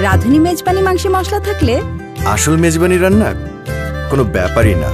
রাঁধুনি মেজবানি মাংসে মশলা থাকলে আসল মেজবানি রান্না কোনো ব্যাপারই না।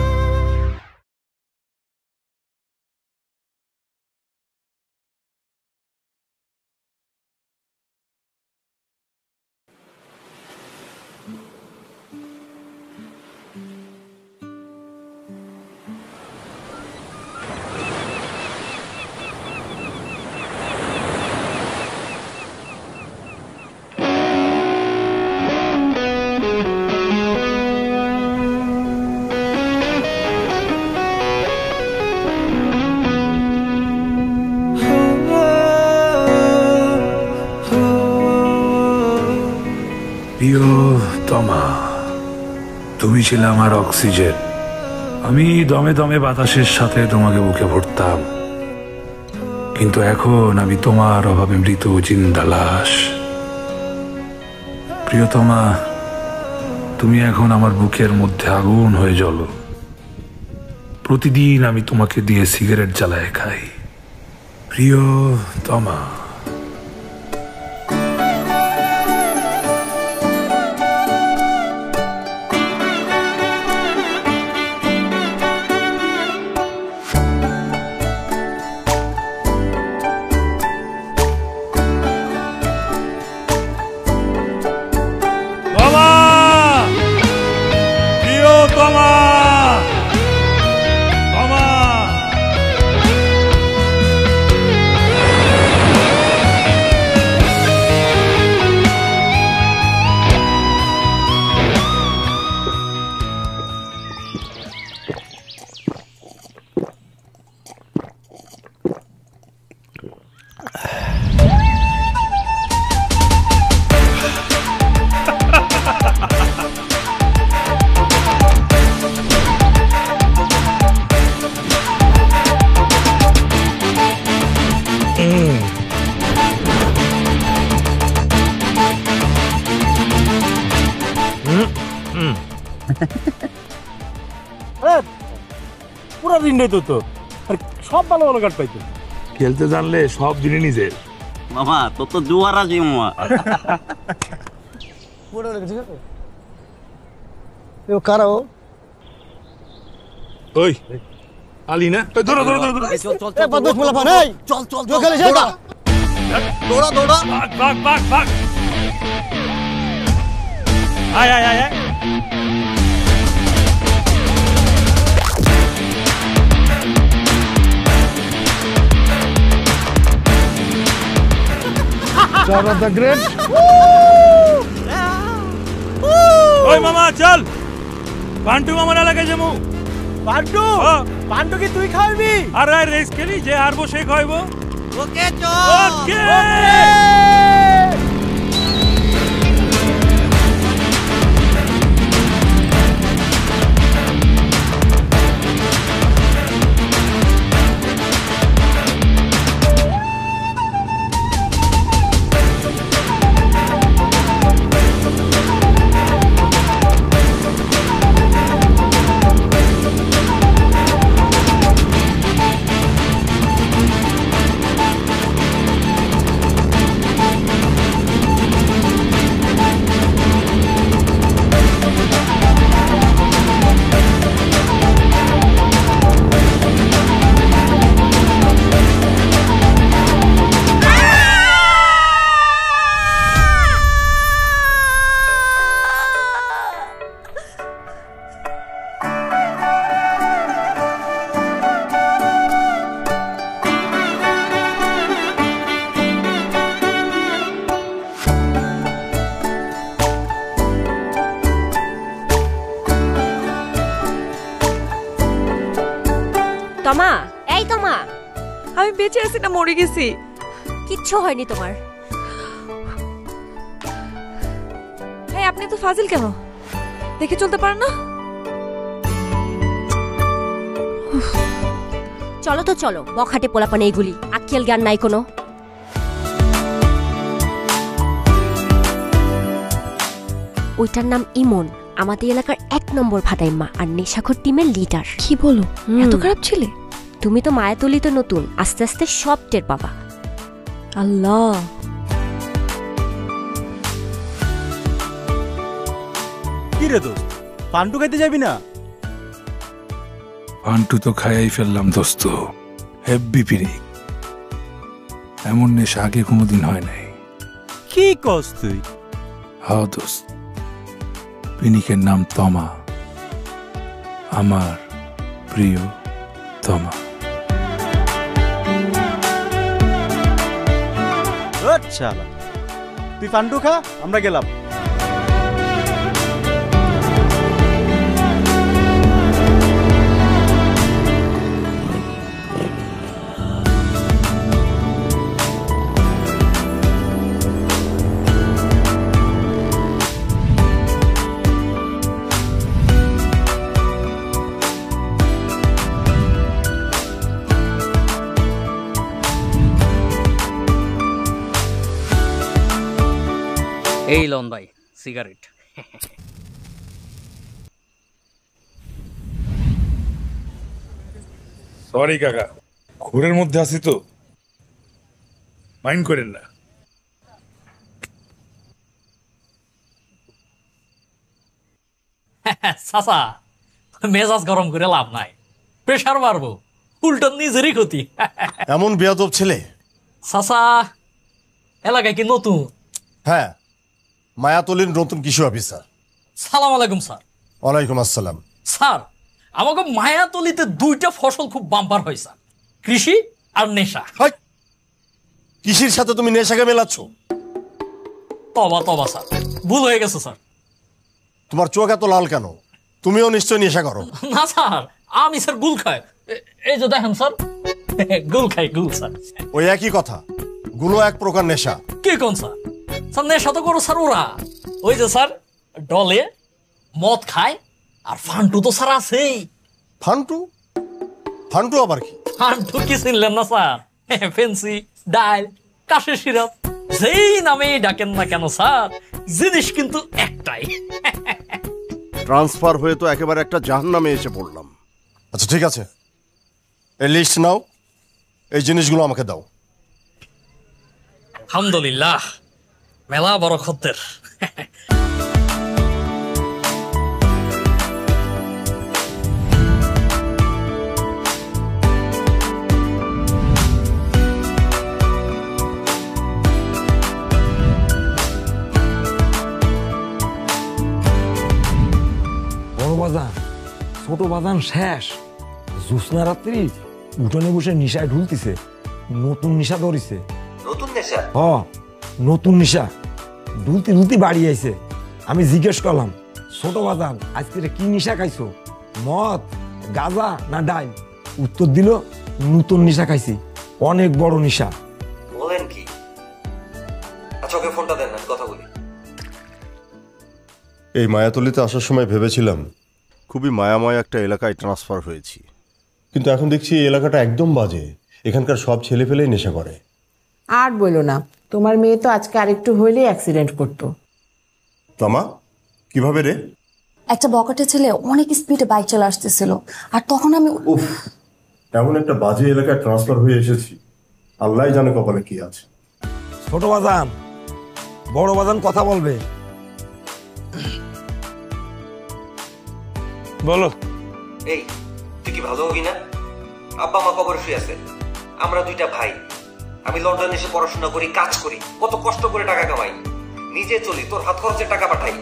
প্রিয়তমা, তুমি ছিলে আমার অক্সিজেন। আমি দমে দমে বাতাসের সাথে তোমাকে বুকে ভরতাম, কিন্তু এখন আমি তোমার অভাবে মৃত জিন্দা লাশ। প্রিয়তমা, তুমি এখন আমার বুকের মধ্যে আগুন হয়ে জ্বলো। প্রতিদিন আমি তোমাকে দিয়ে সিগারেট জ্বালায় খাই। প্রিয়তমা, পুরা দিন নেই তো সব ভালো ভালো কাট পাইতো। খেলতে জানলে সব দিনই নিজের। মামা তোর তো জুয়ার আছে মামা। কারা ও? ওই আলী না? ধরো ধরো ধরো। চল চল চল চল চল দৌড়া দৌড়া। ভাগ ভাগ ভাগ। আয় আয় আয়। the great. ওই মামা চল, পান্টু মামার এলাকায় যাবো। পান্টু পান্টু কি তুই খাওয়াবি? আরে রেস খেলি, যে হারবো সে খাওয়াবো। ওকে চল। ওকে। তমা, এই তমা, আমি বেঁচে আছি না মরে গেছি? কিচ্ছু হয়নি তোমার। এই আপনি তো ফাজিল কেন? দেখে চলতে পারেন না? চলো তো চলো, বখাটে পোলাপানে এইগুলি, আক্কেল জ্ঞান নাই কোনো। ওইটার নাম ইমন, আমাদের এলাকার 1 নম্বর ভাদাইম্মা আর নেশাখোর টিমের লিডার। কি বলো, এত খারাপ ছিলে? তুমি তো মায়াতলিতে নতুন, আস্তে আস্তে সব টের পাবা। আল্লাহ। কি রে দোস্ত, পান্টু খাইতে যাবি না? পান্টু তো খাইয়াই ফেললাম দোস্ত, হেব্বি পিরিক। এমন নেশা আগে কোনোদিন হয় নাই। কি কস তুই? হাও দোস্ত, পিনিকের নাম তমা, আমার প্রিয় তমা। আচ্ছা, তুই পান্টু খা, আমরা গেলাম। এই লন ভাই সিগারেট। সরি কাকা, ঘোরের মধ্যে আছি তো, মাইন্ড করেন না। চাচা, মেজাজ গরম করে লাভ নাই, প্রেশার মারবো, উল্টো নিজেরই ক্ষতি। এমন বেয়াদব ছেলে। চাচা, এলাকায় কি নতুন? হ্যাঁ, মায়াতলির নতুন কৃষি অফিসার। সালাম আলাইকুম স্যার। ওয়ালাইকুম আসসালাম। স্যার, আমাকে মায়াতলিতে দুইটা ফসল খুব বাম্পার হয় স্যার, কৃষি আর নেশা। কৃষির সাথে তুমি নেশাকে মেলাচ্ছ? তবা তবা স্যার, ভুল হয়ে গেছে স্যার। তোমার চোখ এত লাল কেন? তুমিও নিশ্চয় নেশা করো। না স্যার, আমি স্যার গুল খাই। এই যে দেখেন স্যার, গুল খাই, গুল স্যার। ওই একই কথা, গুলো এক প্রকার নেশা। কি কোন স্যার? স্যার নেশা তো করো স্যার ওরা, ওই যে স্যার ডলে মদ খায়, আর ফান্টু তো স্যার আছেই। ফান্টু? ফান্টু আবার কি? ফান্টু কি চিনলেন না স্যার? ফেন্সি, ডাইল, কাশের সিরাপ, যেই নামেই ডাকেন না কেন স্যার, জিনিস কিন্তু একটাই। ট্রান্সফার হয়ে তো একেবারে একটা জাহান্নামে এসে পড়লাম। আচ্ছা ঠিক আছে, এই লিস্ট নাও, এই জিনিসগুলো আমাকে দাও। আলহামদুলিল্লাহ, মেলা বড় খদ্দের। বড় বাজান, ছোট বাজান শেষ। জ্যোৎস্না রাত্রি উঠোনে বসে নিশায় ঢুলতিছে, নতুন নিশা ধরিছে। নতুন নেশা? হ, নতুন নিশা ঢুলতি ঢুলতি বাড়ি আইছে। আমি জিজ্ঞেস করলাম, ছোট বাজান আজকে কি নিশা খাইছো, মদ, গাঁজা না ডাইল? উত্তর দিল, নতুন নিশা খাইছি, অনেক বড় নিশা। বলেন কি? আচ্ছা, ওকে ফোনটা দেন, আমি কথা বলি। এই মায়াতলিতে আসার সময় ভেবেছিলাম খুবই মায়াময় একটা এলাকায় ট্রান্সফার হয়েছি, কিন্তু এখন দেখছি এই এলাকাটা একদম বাজে। এখানকার সব ছেলে ফেলেই নেশা করে। আর বলো না, তোমার মেয়ে তো আজকে আরেকটু হইলেই অ্যাক্সিডেন্ট করতো। তমা, কিভাবে রে? একটা বকাটে ছেলে অনেক স্পিডে বাইক চলে আসতেছিল, আর তখন আমি উফ, এমন একটা বাজে এলাকায় ট্রান্সফার হয়ে এসেছি, আল্লাহ জানে কপালে কি আছে। ছোট বাজান, বড় বাজান কথা বলবে। বলো। এই, তুই কি ভালো হবি না? আব্বা মা কবর শুয়ে আছে, আমরা দুইটা ভাই। আমি লন্ডনে এসে পড়াশোনা করি, কাজ করি, কত কষ্ট করে টাকা কামাই, নিজে চলি, তোর হাত খরচের টাকা পাঠাই,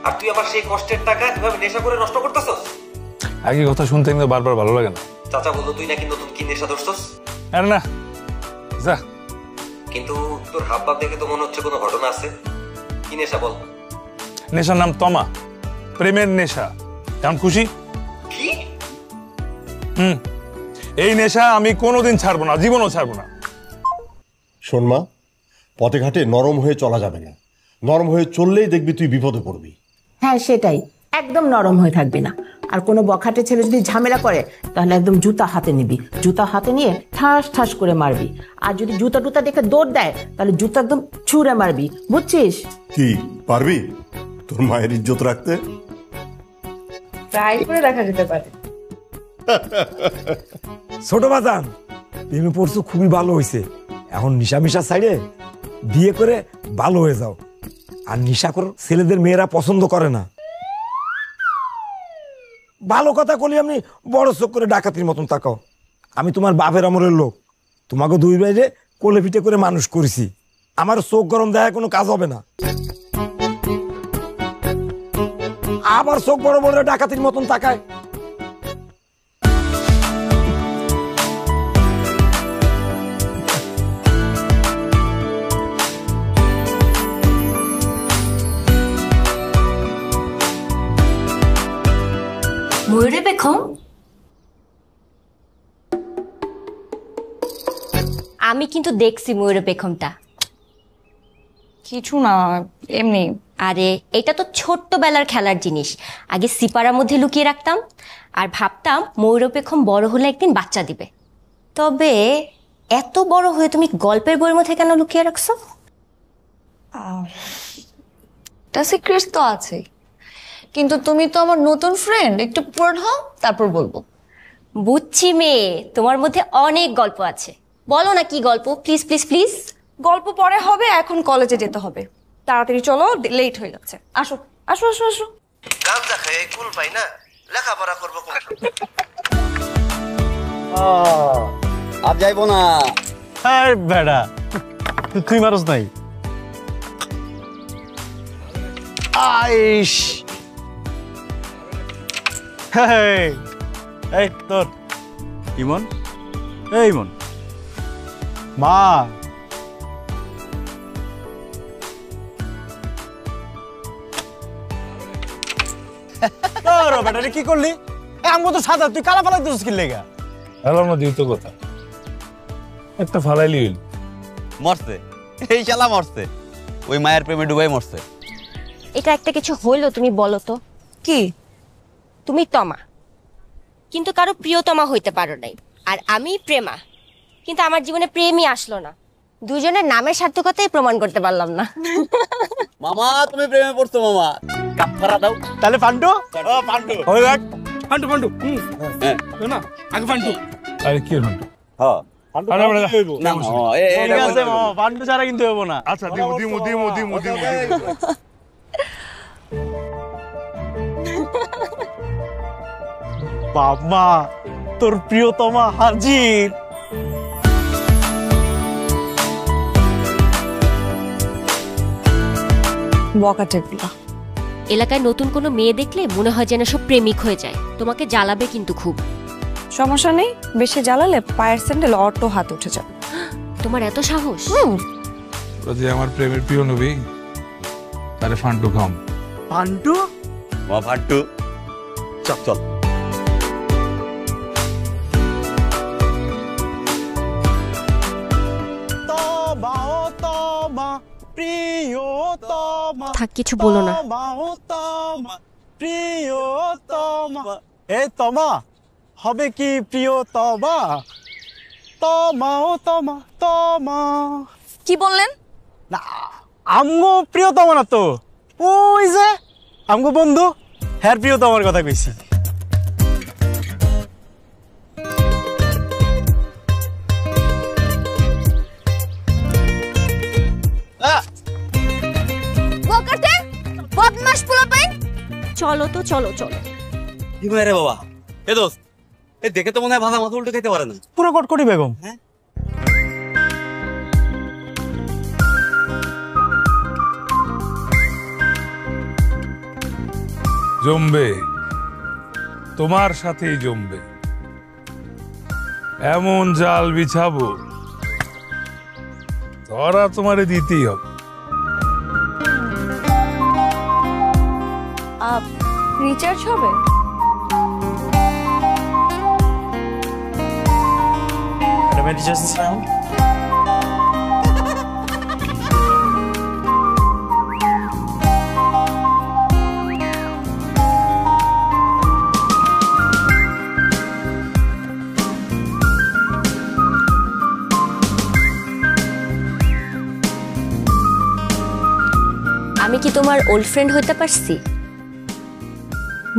আর তুই আমার সেই কষ্টের টাকা কিভাবে নেশা করে নষ্ট করতেছস? আগে কথা শুনতে কিন্তু বারবার ভালো লাগে না। চাচা বললো তুই নাকি নতুন কি নেশা ধরছস। আর না যা, কিন্তু তোর হাব ভাব দেখে তো মনে হচ্ছে কোনো ঘটনা আছে। কি নেশা বল? নেশার নাম তমা, প্রেমের নেশা। কেমন খুশি? কি? এই নেশা আমি কোনোদিন ছাড়বো না, জীবনও ছাড়বো না। শোন মা, পথে ঘাটে নরম হয়ে চলা যাবে না। নরম হয়ে চললেই দেখবি তুই বিপদে পড়বি। হ্যাঁ সেটাই, একদম নরম হয়ে থাকবি না। আর কোনো বখাটে ছেলে যদি ঝামেলা করে তাহলে একদম জুতা হাতে নিবি, জুতা হাতে নিয়ে ঠাস ঠাস করে মারবি। আর যদি জুতা টুতা দেখে দৌড় দেয় তাহলে জুতা একদম ছুঁড়ে মারবি, বুঝছিস? কি পারবি তোর মায়ের ইজ্জত রাখতে? ট্রাই করে দেখা যেতে পারে। ছোট বাজান, প্রেমে পড়ছো, খুবই ভালো হয়েছে। এখন নিশা মিশা সাইডে বিয়ে করে ভালো হয়ে যাও। আর নিশাখোর ছেলেদের মেয়েরা পছন্দ করে না। ভালো কথা কলি আপনি বড় চোখ করে ডাকাতির মতন তাকাও। আমি তোমার বাপের আমলের লোক, তোমাকে দুই বাইরে কোলে পিঠে করে মানুষ করেছি। আমার চোখ গরম দেয় কোনো কাজ হবে না। আবার চোখ বড় বড় ডাকাতির মতন তাকায়। ময়ূরে বেগম, আমি কিন্তু দেখছি ময়ূরে বেগমটা। কিছু না, এমনি। আরে এটা তো ছোট্টবেলার খেলার জিনিস। আগে সিপারার মধ্যে লুকিয়ে রাখতাম আর ভাবতাম ময়ূর বেগম বড় হলে একদিন বাচ্চা দিবে। তবে এত বড় হয়ে তুমি গল্পের বইয়ের মধ্যে কেন লুকিয়ে রাখছো? তা সিক্রেট তো আছে, কিন্তু তুমি তো আমার নতুন ফ্রেন্ড, একটু পড়াও তারপর বলবো। বুঝছি মেয়ে, তোমার মধ্যে অনেক গল্প আছে, বলো না কি গল্প, প্লিজ প্লিজ প্লিজ। গল্প পরে হবে, এখন কলেজে যেতে হবে, তাড়াতাড়ি চলো, লেট হয়ে যাচ্ছে। আসো আসো আসো আসো। গাঁজা খেয়ে কুল পাই না, লেখাপড়া করবো কোন? আর যাইবো না। হ্যাঁ বেড়া, তুই মারস নাই। আইস এই তোর ইমন, এই ইমন মা, বেটা কি করলি? আমি তো সাদা, তুই কালা ফালাই দিস কি লেগা? এলাম না দিত কথা, একটা ফালাইলি মরছে, এই শালা মরছে, ওই মায়ের প্রেমে ডুবাই মরছে। এটা একটা কিছু হইলো তুমি বলো তো? কি? তুমি তমা, কিন্তু কারো প্রিয়তমা হইতে পারো নাই, আর আমি প্রেমা, কিন্তু আমার জীবনে প্রেমই আসলো না। দুজনের নামের সার্থকতাই প্রমাণ করতে পারলাম না। মামা তুমি প্রেমে পড়ছো মামা, কাপড়া দাও। তাহলে ফান্টু, ফান্টু ওই দেখ ফান্টু ফান্টু, হ্যাঁ না আগে ফান্টু। আরে কি ফান্টু? হ্যাঁ ফান্টু আরে বড় না মামা, ঠিক আছে মামা, ফান্টু ছাড়া কিন্তু হইব না। আচ্ছা দিমু দিমু দিমু দিমু দিমু বাবা, তোর প্রিয়তমা হাজির। বকা টেকলা। এলাকায় নতুন কোনো মেয়ে দেখলে মনে হয় যেন সব প্রেমিক হয়ে যায়। তোমাকে জ্বালাবে কিন্তু খুব। সমস্যা নেই, বেশি জ্বালালে পায়ের স্যান্ডেল অটো হাত উঠে যাবে। তোমার এত সাহস? তোরা যে আমার প্রেমের প্রিয় নবী, তারে ফান্টু খাম। ফান্টু? মা ফান্টু, চল চল। থাক, কিছু বলো না। প্রিয়তমা, এ তমা হবে কি প্রিয়তমা? তমা ও তমা তমা। কি বললেন? না আমগো প্রিয়তমা না তো, ওই যে আমগো বন্ধু, হ্যাঁ প্রিয়তমার কথা কইছি। চলো তো, চলো চলো। কি রে বাবা, এ দোস্ত, এ দেখে তো মনে হয় ভাষা মাথা উল্টে খাইতে পারে না। পুরো কটকটি বেগম। হ্যাঁ জমবে, তোমার সাথেই জমবে। এমন জাল বিছাবো, ধরা তোমারে দিতেই হবে। রিচার্জ হবে? আমি কি তোমার ওল্ড ফ্রেন্ড হইতে পারছি?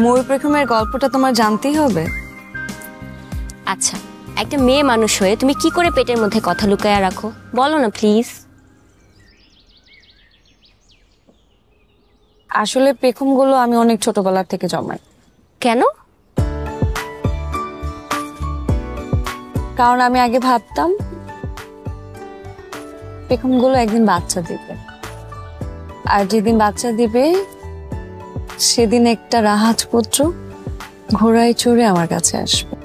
ময়ূর বেগমের গল্পটা তোমার জানতেই হবে। আচ্ছা, একটা মেয়ে মানুষ হয়ে তুমি কি করে পেটের মধ্যে কথা লুকায়া রাখো, বলো না প্লিজ। আসলে পেখমগুলো আমি অনেক ছোটবেলা থেকে জমাই। কেন? কারণ আমি আগে ভাবতাম পেখমগুলো একদিন বাচ্চা দিবে, আর যেদিন বাচ্চা দিবে সেদিন একটা রাজপুত্র ঘোড়ায় চড়ে আমার কাছে আসবে।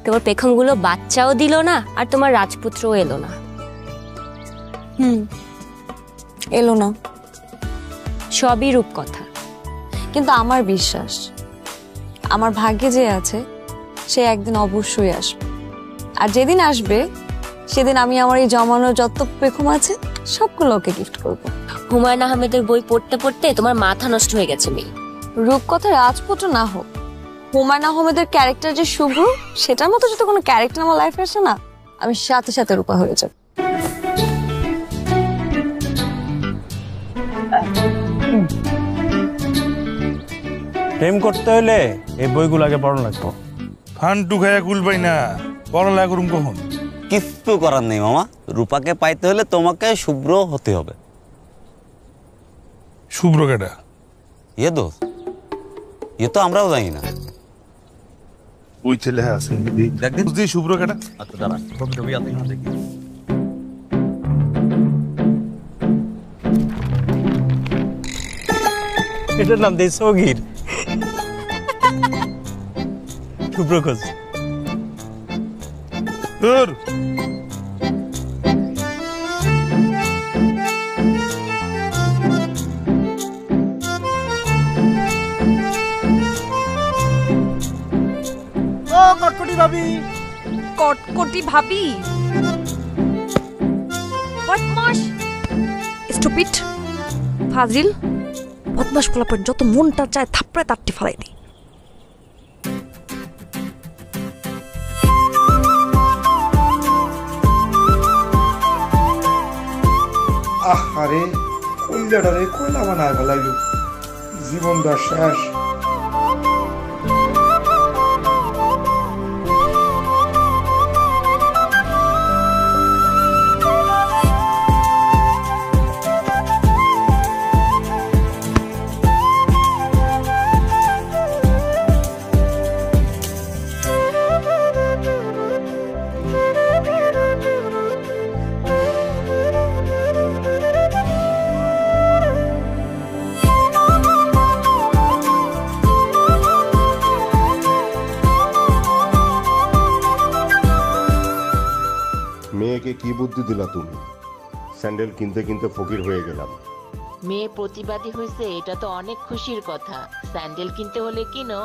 তোমার পেখমগুলো বাচ্চাও দিল না, আর তোমার রাজপুত্রও এলো না। এলো না, সবই রূপকথা। কিন্তু আমার বিশ্বাস আমার ভাগ্যে যে আছে সে একদিন অবশ্যই আসবে, আর যেদিন আসবে সেদিন আমি আমার এই জমানো যত পেখম আছে সবগুলো ওকে গিফট করবো। হুমায়ুন আহমেদের বই পড়তে পড়তে তোমার মাথা নষ্ট হয়ে গেছে মেয়ে। রূপকথা রাজপুত্র না হোক, হুমায়ুন আহমেদের ক্যারেক্টার যে শুভ, সেটার মতো যদি কোনো ক্যারেক্টার আমার লাইফে আসে না, আমি সাথে সাথে রূপা হয়ে যাব। প্রেম করতে হলে এই বইগুলো আগে পড়া লাগতো। ফান্টু খাইয়া কুলবাই না, পড়ালেখা করুম কখন? কিছু করার নেই মামা, রূপাকে পাইতে হলে তোমাকে শুভ্র হতে হবে। শুভ্র কেটা? এ তো আমরাও জানি না। ওই ছেলে আছে বুঝলি শুভ্র কেটা? আচ্ছা দাঁড়া, ছবি আপনি দেখি। এটার নাম দেই সগীর। শুভ্র খোঁজ। ও কটকটি ভাবি, কটকটি ভাবি, বদমাশ, স্টুপিড, ফাজিল, বদমাশ পোলাপন যত মনটা চায় থাপড়ে তাপটি ফেলাই দিই। আরে কইলাটারে কইলা বানায় ফেলাইল, জীবনটা শেষ। মেয়েকে কি বুদ্ধি দিলা তুমি? স্যান্ডেল কিনতে কিনতে ফকির হয়ে গেলাম। মেয়ে প্রতিবাদী হয়েছে, এটা তো অনেক খুশির কথা। স্যান্ডেল কিনতে হলে কিনো।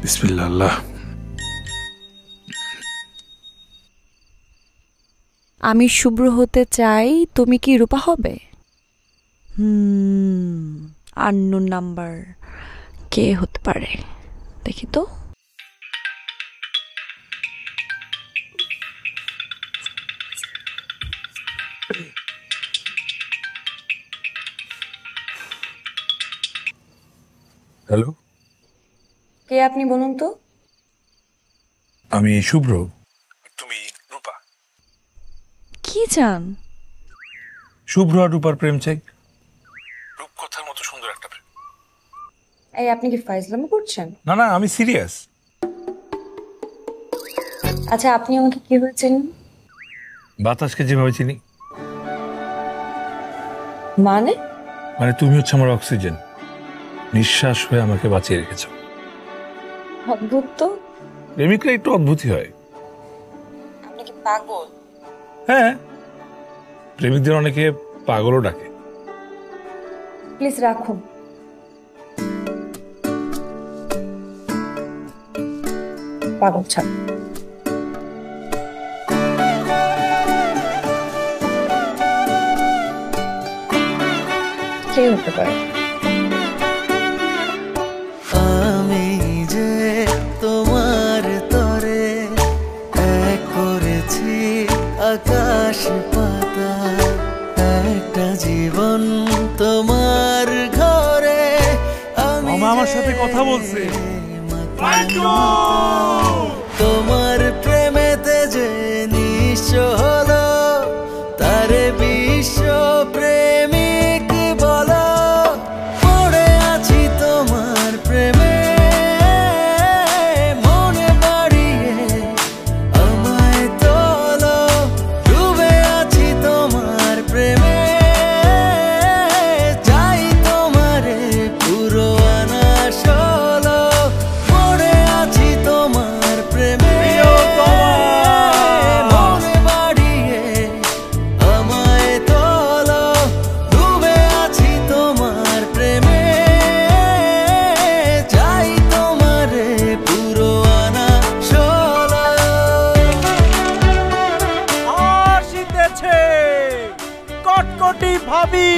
বিসমিল্লাহ। আল্লাহ। আমি শুভ্র হতে চাই, তুমি কি রূপা হবে? আননোন নাম্বার, কে হতে পারে দেখি তো। হ্যালো, কে আপনি বলুন তো? আমি শুভ্র, তুমি রূপা। কি চান? শুভ্র আর রূপার প্রেম চাই, রূপকথার মতো সুন্দর একটা প্রেম। এই আপনি কি ফাইজলামি করছেন? না না, আমি সিরিয়াস। আচ্ছা আপনি আমাকে কি হয়েছেন? বাতাসকে যেভাবে চিনি। মানে? মানে তুমি হচ্ছে আমার অক্সিজেন, নিঃশ্বাস হয়ে আমাকে বাঁচিয়ে রেখেছ। অদ্ভুত তো। প্রেমিকরা একটু অদ্ভুতই হয়। আপনি কি পাগল? হ্যাঁ, প্রেমিকদের অনেকে পাগলও ডাকে। প্লিজ রাখুন। পাগল ছাড়। কে হতে পারে? আমি যে তোমার তরে এক করেছি আকাশ পাতাল, একটা জীবন তোমার ঘরে। আমি আমার সাথে কথা বলছে। তোমার প্রেমেতে যে নিঃস্ব হলো, তারে বিশ্ব প্রেমিক বলো। ভাবি।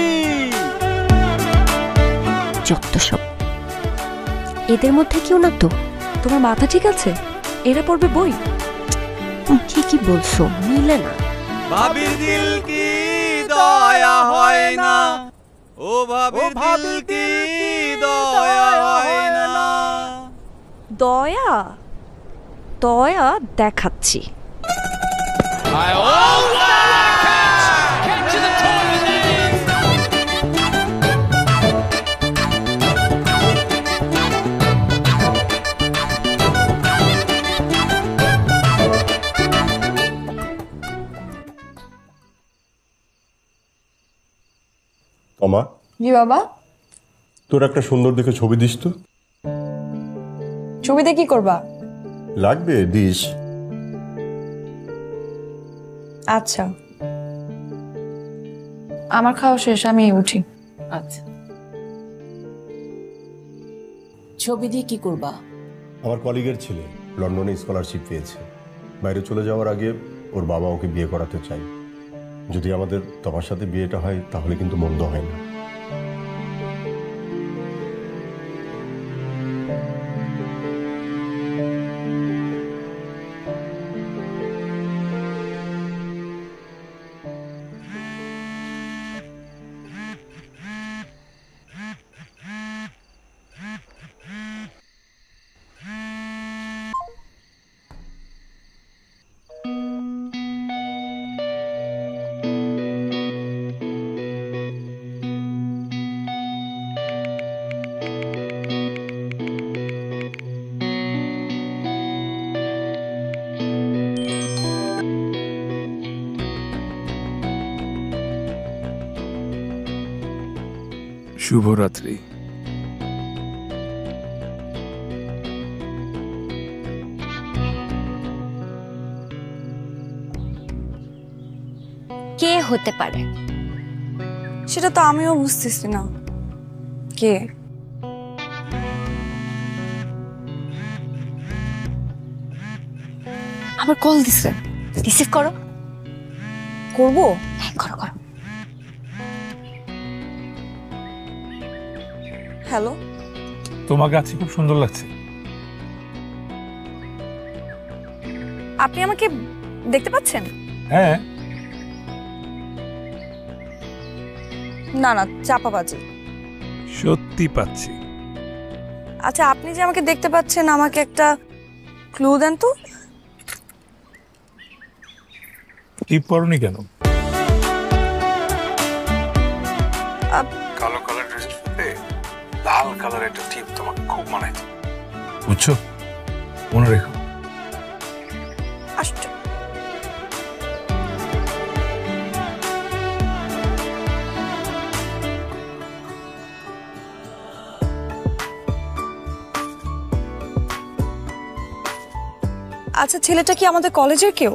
যত সব, এদের মধ্যে কেউ না তো। তোমার মাথা ঠিক আছে? এরা পড়বে বই? ঠিকই বলছো, মিলে না। ভাবির দিল কি দয়া হয় না, ও ভাবির দিল কি দয়া হয় না। দয়া দয়া দেখাচ্ছি। তমা, জি বাবা। তোর একটা সুন্দর দেখে ছবি দিস তো। ছবিতে কি করবা? লাগবে, দিস। আচ্ছা, আমার খাওয়া শেষ, আমি উঠি। আচ্ছা, ছবি দিয়ে কি করবা? আমার কলিগের ছেলে লন্ডনে স্কলারশিপ পেয়েছে। বাইরে চলে যাওয়ার আগে ওর বাবা ওকে বিয়ে করাতে চাই। যদি আমাদের তোমার সাথে বিয়েটা হয় তাহলে কিন্তু মন্দ হয় না। শুভরাত্রি। কে হতে পারে? সেটা তো আমিও বুঝতেছি না। কে? আবার কল দিছে। রিসিভ করো। করবো? হ্যাঁ, করো করো। হ্যালো, তোমাকে আজকে খুব সুন্দর লাগছে। আপনি আমাকে দেখতে পাচ্ছেন? হ্যাঁ। না না, চাপাবাজি। সত্যি পাচ্ছি। আচ্ছা, আপনি যে আমাকে দেখতে পাচ্ছেন, আমাকে একটা ক্লু দেন তো। টিপ পরনি কেন? কালো কালার ড্রেসের সাথে লাল কালার একটা টিপ তোমাকে খুব মানায়, বুঝছো? মনে রেখো। আচ্ছা, আচ্ছা, ছেলেটা কি আমাদের কলেজের কেউ?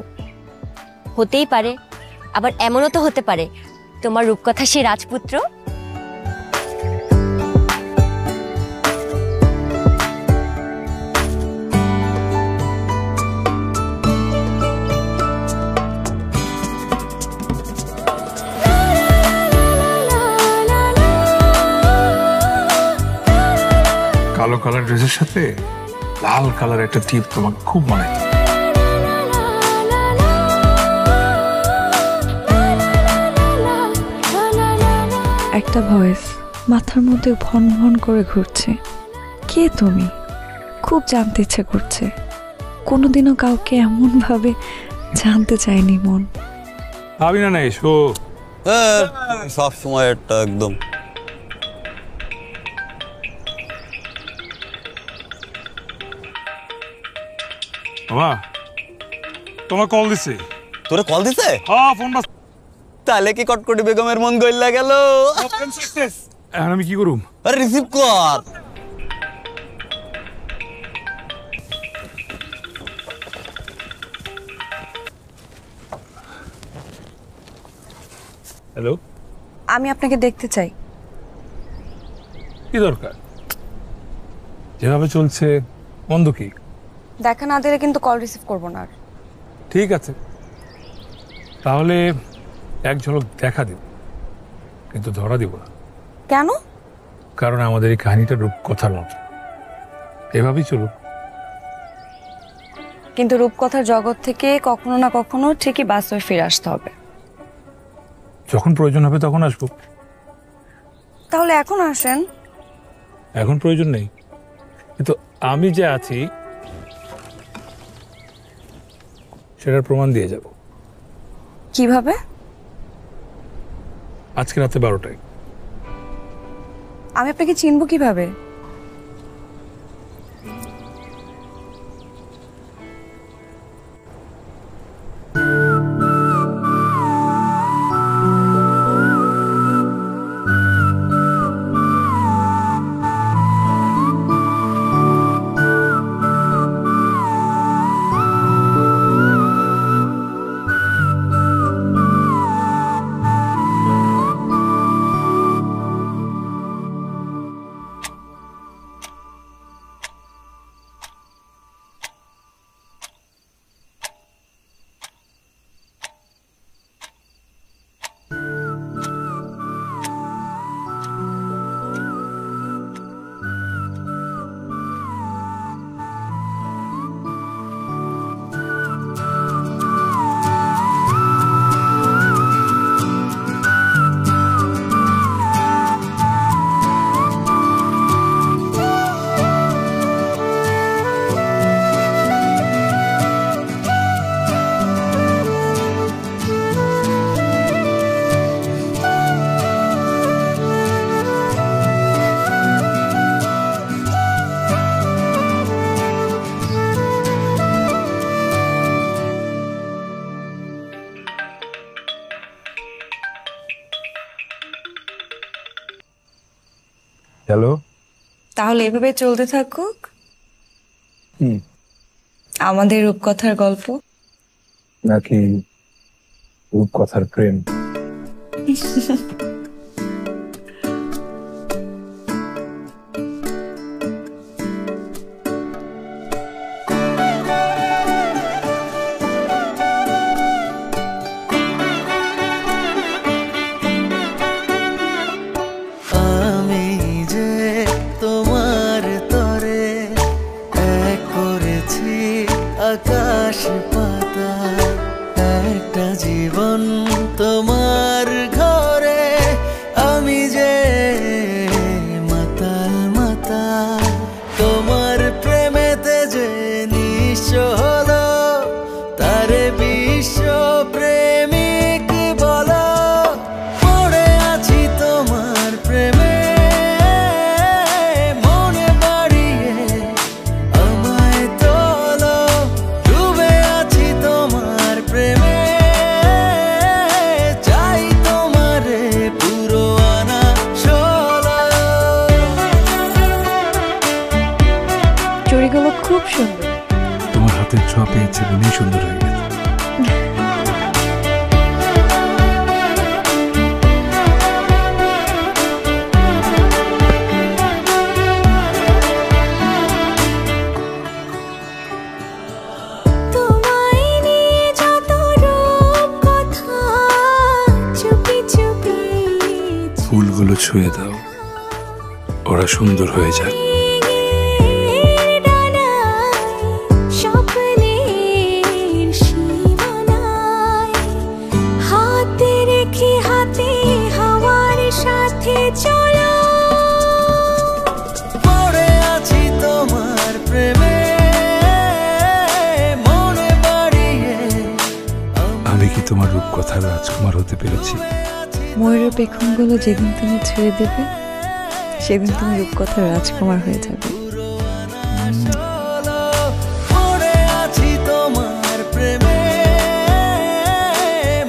হতেই পারে, আবার এমনও তো হতে পারে তোমার রূপকথা সে রাজপুত্র। কালো কালার ড্রেসের সাথে লাল কালার একটা টিপ তোমাকে খুব মানায়। একটা ভয়েস মাথার মধ্যে ভন ভন করে ঘুরছে। কে তুমি? খুব জানতে ইচ্ছে করছে। কোনোদিনও কাউকে এমন ভাবে জানতে চাইনি মন। ভাবি না এসো। সব সময় একটা একদম। মামা, তোমার কল দিছে। তোরে কল দিছে? হ্যাঁ, ফোন বাজ। তাহলে কি কটকটি বেগমের মন গইলা গেল? এখন আমি কি করুম? আরে রিসিভ কর। হ্যালো, আমি আপনাকে দেখতে চাই। কি দরকার? যেভাবে চলছে মন্দ কি? দেখা না দিলে কিন্তু কল রিসিভ করবো না আর। ঠিক আছে, তাহলে এক ঝলক দেখা দিন। কিন্তু ধরা দিব না। কেন? কারণ আমাদের এই কাহিনীটা রূপকথার মতো, এভাবেই চলুক। কিন্তু রূপকথার জগৎ থেকে কখনো না কখনো ঠিকই বাস্তবে ফিরে আসতে হবে। যখন প্রয়োজন হবে তখন আসবো। তাহলে এখন আসেন। এখন প্রয়োজন নেই, কিন্তু আমি যে আছি সেটার প্রমাণ দিয়ে যাব। কিভাবে? আজকে রাতে 12টায়। আমি আপনাকে চিনব কিভাবে? হ্যালো। তাহলে এভাবে চলতে থাকুক আমাদের রূপকথার গল্প, নাকি রূপকথার প্রেম? আকাশ পাতাল একটা জীবন তোমার ঘরে, আমি যে মাতাল মাতাল তোমার প্রেমেতে যে নিঃস্ব হলো, তারে বিশ্ব প্রেমিক বলো। পড়ে আছি তোমার প্রেমে, মনে বাড়িয়ে আমায় তোলো। ডুবে আছি তোমার প্রেমে, চাই তোমারে পুরো আনা ষোলো। চুড়িগুলো খুব সুন্দর। তোমার হাতের ছোঁয়া পেয়েছে বলেই সুন্দর হয়ে গেছে। ফুলগুলো ছুঁয়ে দাও, ওরা সুন্দর হয়ে যাক। হাতে রেখে হাতে হাওয়ার সাথে চলো। পড়ে আছি তোমার প্রেমে, মনে বাড়িয়ে। আমি কি তোমার রূপকথার রাজকুমার হতে পেরেছি? ময়ূরের পেখমগুলো যেদিন তুমি ছেড়ে দেবে, সেদিন তুমি রূপকথার রাজকুমার হয়ে যাবে। পড়ে আছি তোমার প্রেমে,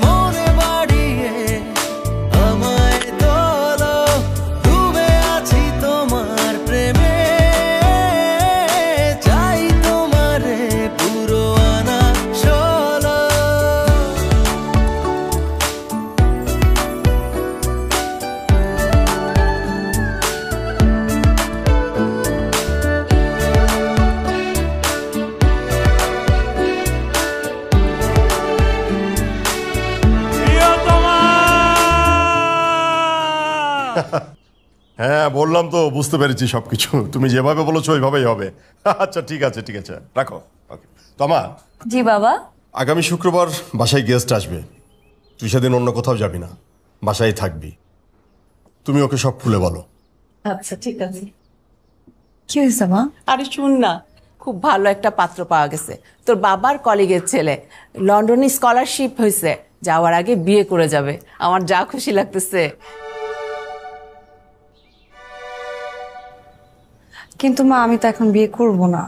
মনে বাড়িয়ে আমায় তোলো। ডুবে আছি তোমার প্রেমে, চাই তোমারে পুরো আনা ষোলো। হ্যাঁ বললাম তো, বুঝতে পেরেছি সবকিছু। তুমি যেভাবে বলেছো ওইভাবেই হবে। আচ্ছা ঠিক আছে ঠিক আছে, রাখো। ওকে তমা। জি বাবা। আগামী শুক্রবার বাসায় গেস্ট আসবে, তুই সেদিন অন্য কোথাও যাবি না, বাসায় থাকবি। তুমি ওকে সব খুলে বলো। আচ্ছা ঠিক আছে। কি হয়েছে মা? আরে শুন না, খুব ভালো একটা পাত্র পাওয়া গেছে, তোর বাবার কলিগের ছেলে, লন্ডনে স্কলারশিপ হয়েছে, যাওয়ার আগে বিয়ে করে যাবে। আমার যা খুশি লাগতেছে। কিন্তু মা আমি তো এখন বিয়ে করব না,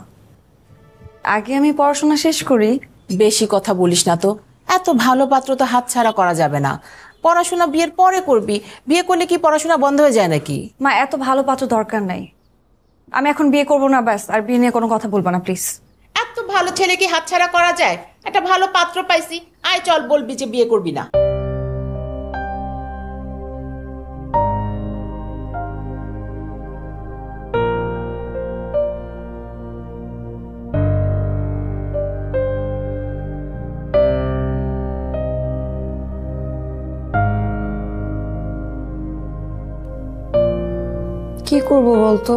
আগে আমি পড়াশোনা শেষ করি। বেশি কথা বলিস না তো, এত ভালো পাত্র তো হাতছাড়া করা যাবে না। পড়াশোনা বিয়ের পরে করবি, বিয়ে করলে কি পড়াশোনা বন্ধ হয়ে যায় নাকি? মা এত ভালো পাত্র দরকার নাই, আমি এখন বিয়ে করব না, ব্যাস। আর বিয়ে নিয়ে কোনো কথা বলবো না প্লিজ। এত ভালো ছেলে কি হাতছাড়া করা যায়? একটা ভালো পাত্র পাইছি, আয় চল বলবি যে বিয়ে করবি না। কি করব বলতো?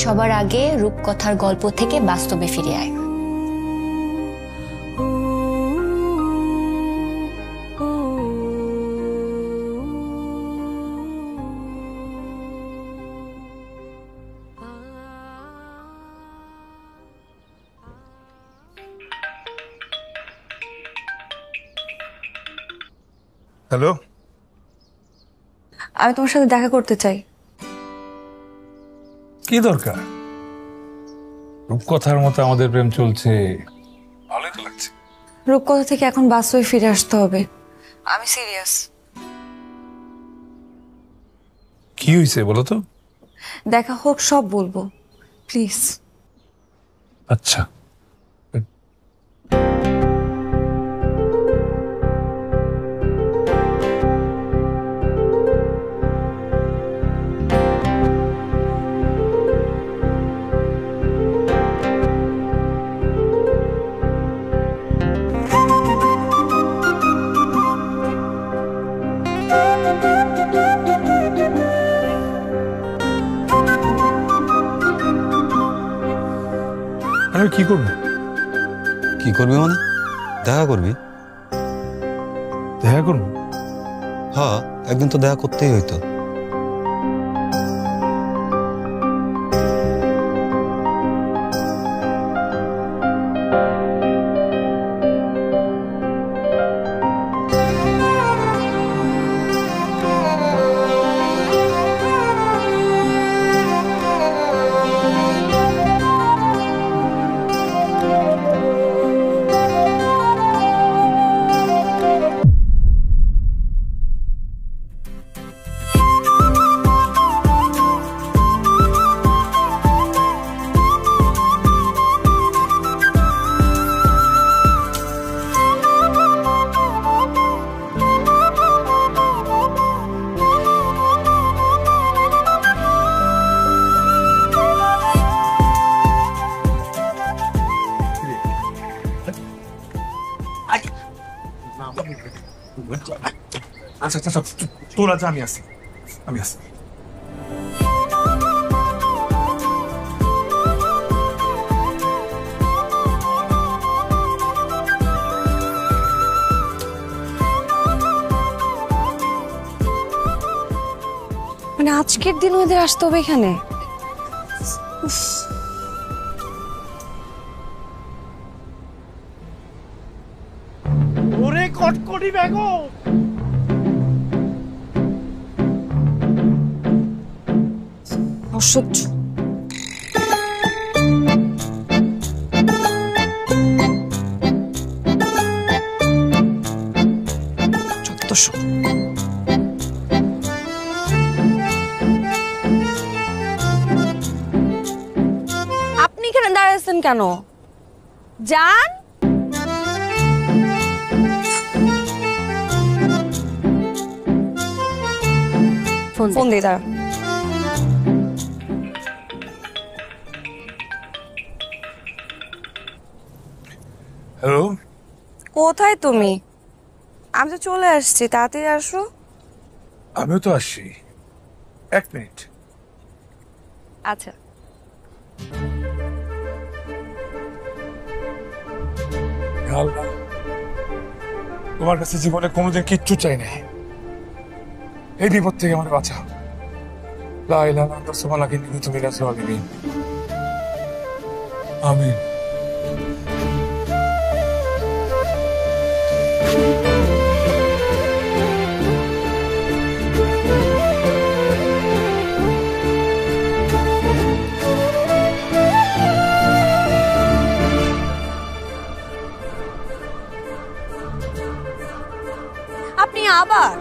সবার আগে রূপকথার গল্প থেকে বাস্তবে ফিরে আয়। হ্যালো, আমি তোমার সাথে দেখা করতে চাই। কি দরকার? রূপকথার মতো আমাদের প্রেম চলছে, ভালোই তো লাগছে। রূপকথা থেকে এখন বাস্তবে ফিরে আসতে হবে, আমি সিরিয়াস। কি হয়েছে বলো তো? দেখা হোক, সব বলবো, প্লিজ। আচ্ছা আমি কি করবো? কি করবি মানে? দেখা করবি? দেখা করবো? হ্যাঁ, একদিন তো দেখা করতেই হইতো। আচ্ছা আচ্ছা তোরা যা, আমি আসি। মানে আজকের দিন ওদের আসতে হবে এখানে? ওরে কটকটি বেগম, অসহ্য। আপনি এখানে দাঁড়িয়েছেন কেন? যান। ফোন দিয়ে দাঁড়া। হ্যালো, কোথায় তুমি? আমি তো চলে আসছি, তাড়াতাড়ি আসো। আমিও তো আসছি, 1 মিনিট। আচ্ছা। আল্লাহ, তোমার কাছে জীবনে কোনোদিন কিচ্ছু চাই নাই, এই বিপদ থেকে আমার বাঁচা। লা ইলাহা ইল্লাল্লাহ সুবহানাকা ইন্নী কুনতু মিনাজ জালিমিন। আমিন। আপনি আবার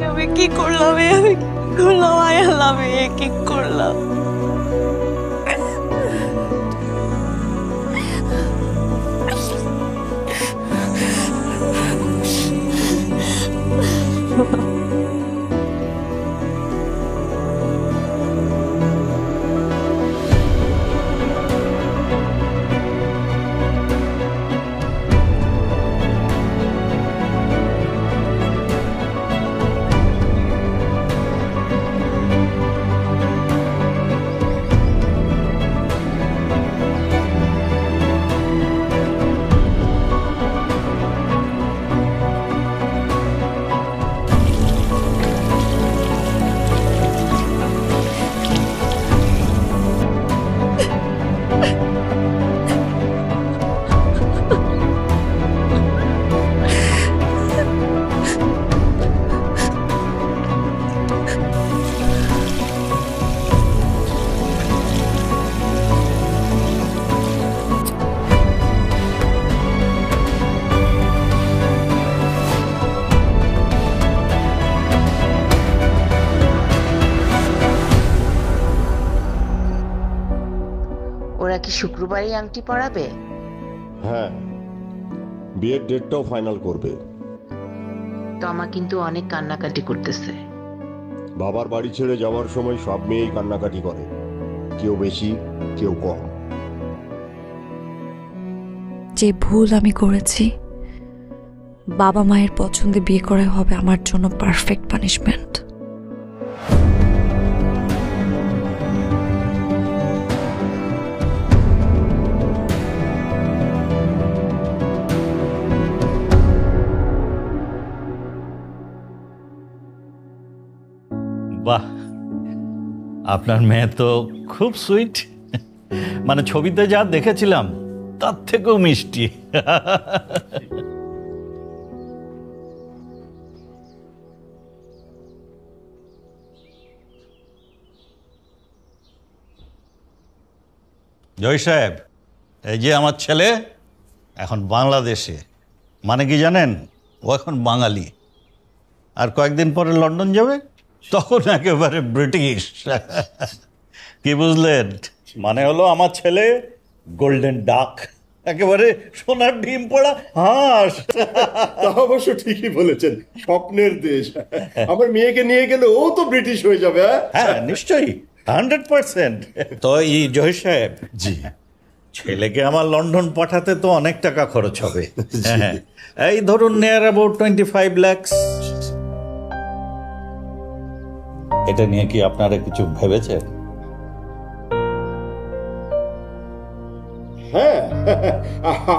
আমি কি করলাম, আমি কি করলাম, আয় আল্লাহ, আমি কি করলাম। ওরা কি শুক্রবারই আংটি পরাবে? হ্যাঁ, বিয়ের ডেটটাও ফাইনাল করবে। তমা কিন্তু অনেক কান্নাকাটি করতেছে। বাবার বাড়ি ছেড়ে যাওয়ার সময় সব মেয়েই কান্নাকাটি করে, কেউ বেশি কেউ কম। যে ভুল আমি করেছি, বাবা মায়ের পছন্দে বিয়ে করা হবে আমার জন্য পারফেক্ট পানিশমেন্ট। বাহ, আপনার মেয়ে তো খুব সুইট, মানে ছবিতে যা দেখেছিলাম তার থেকেও মিষ্টি। জয় সাহেব, এই যে আমার ছেলে এখন বাংলাদেশে, মানে কি জানেন, ও এখন বাঙালি। আর কয়েকদিন পরে লন্ডন যাবে, তখন একেবারে ব্রিটিশ। কি বুঝলেন? মানে হলো আমার ছেলে গোল্ডেন ডাক, একেবারে সোনার ডিম পড়া হাঁস। তা অবশ্য ঠিকই বলেছেন, স্বপ্নের দেশ। আমার মেয়েকে নিয়ে গেলে ও তো ব্রিটিশ হয়ে যাবে। হ্যাঁ নিশ্চয়ই, 100%। তো এই জয় সাহেব, জি, ছেলেকে আমার লন্ডন পাঠাতে তো অনেক টাকা খরচ হবে। হ্যাঁ, এই ধরুন নিয়ার অ্যাবাউট 25 লাখ। এটা নিয়ে কি আপনারা কিছু ভেবেছেন? হ্যাঁ,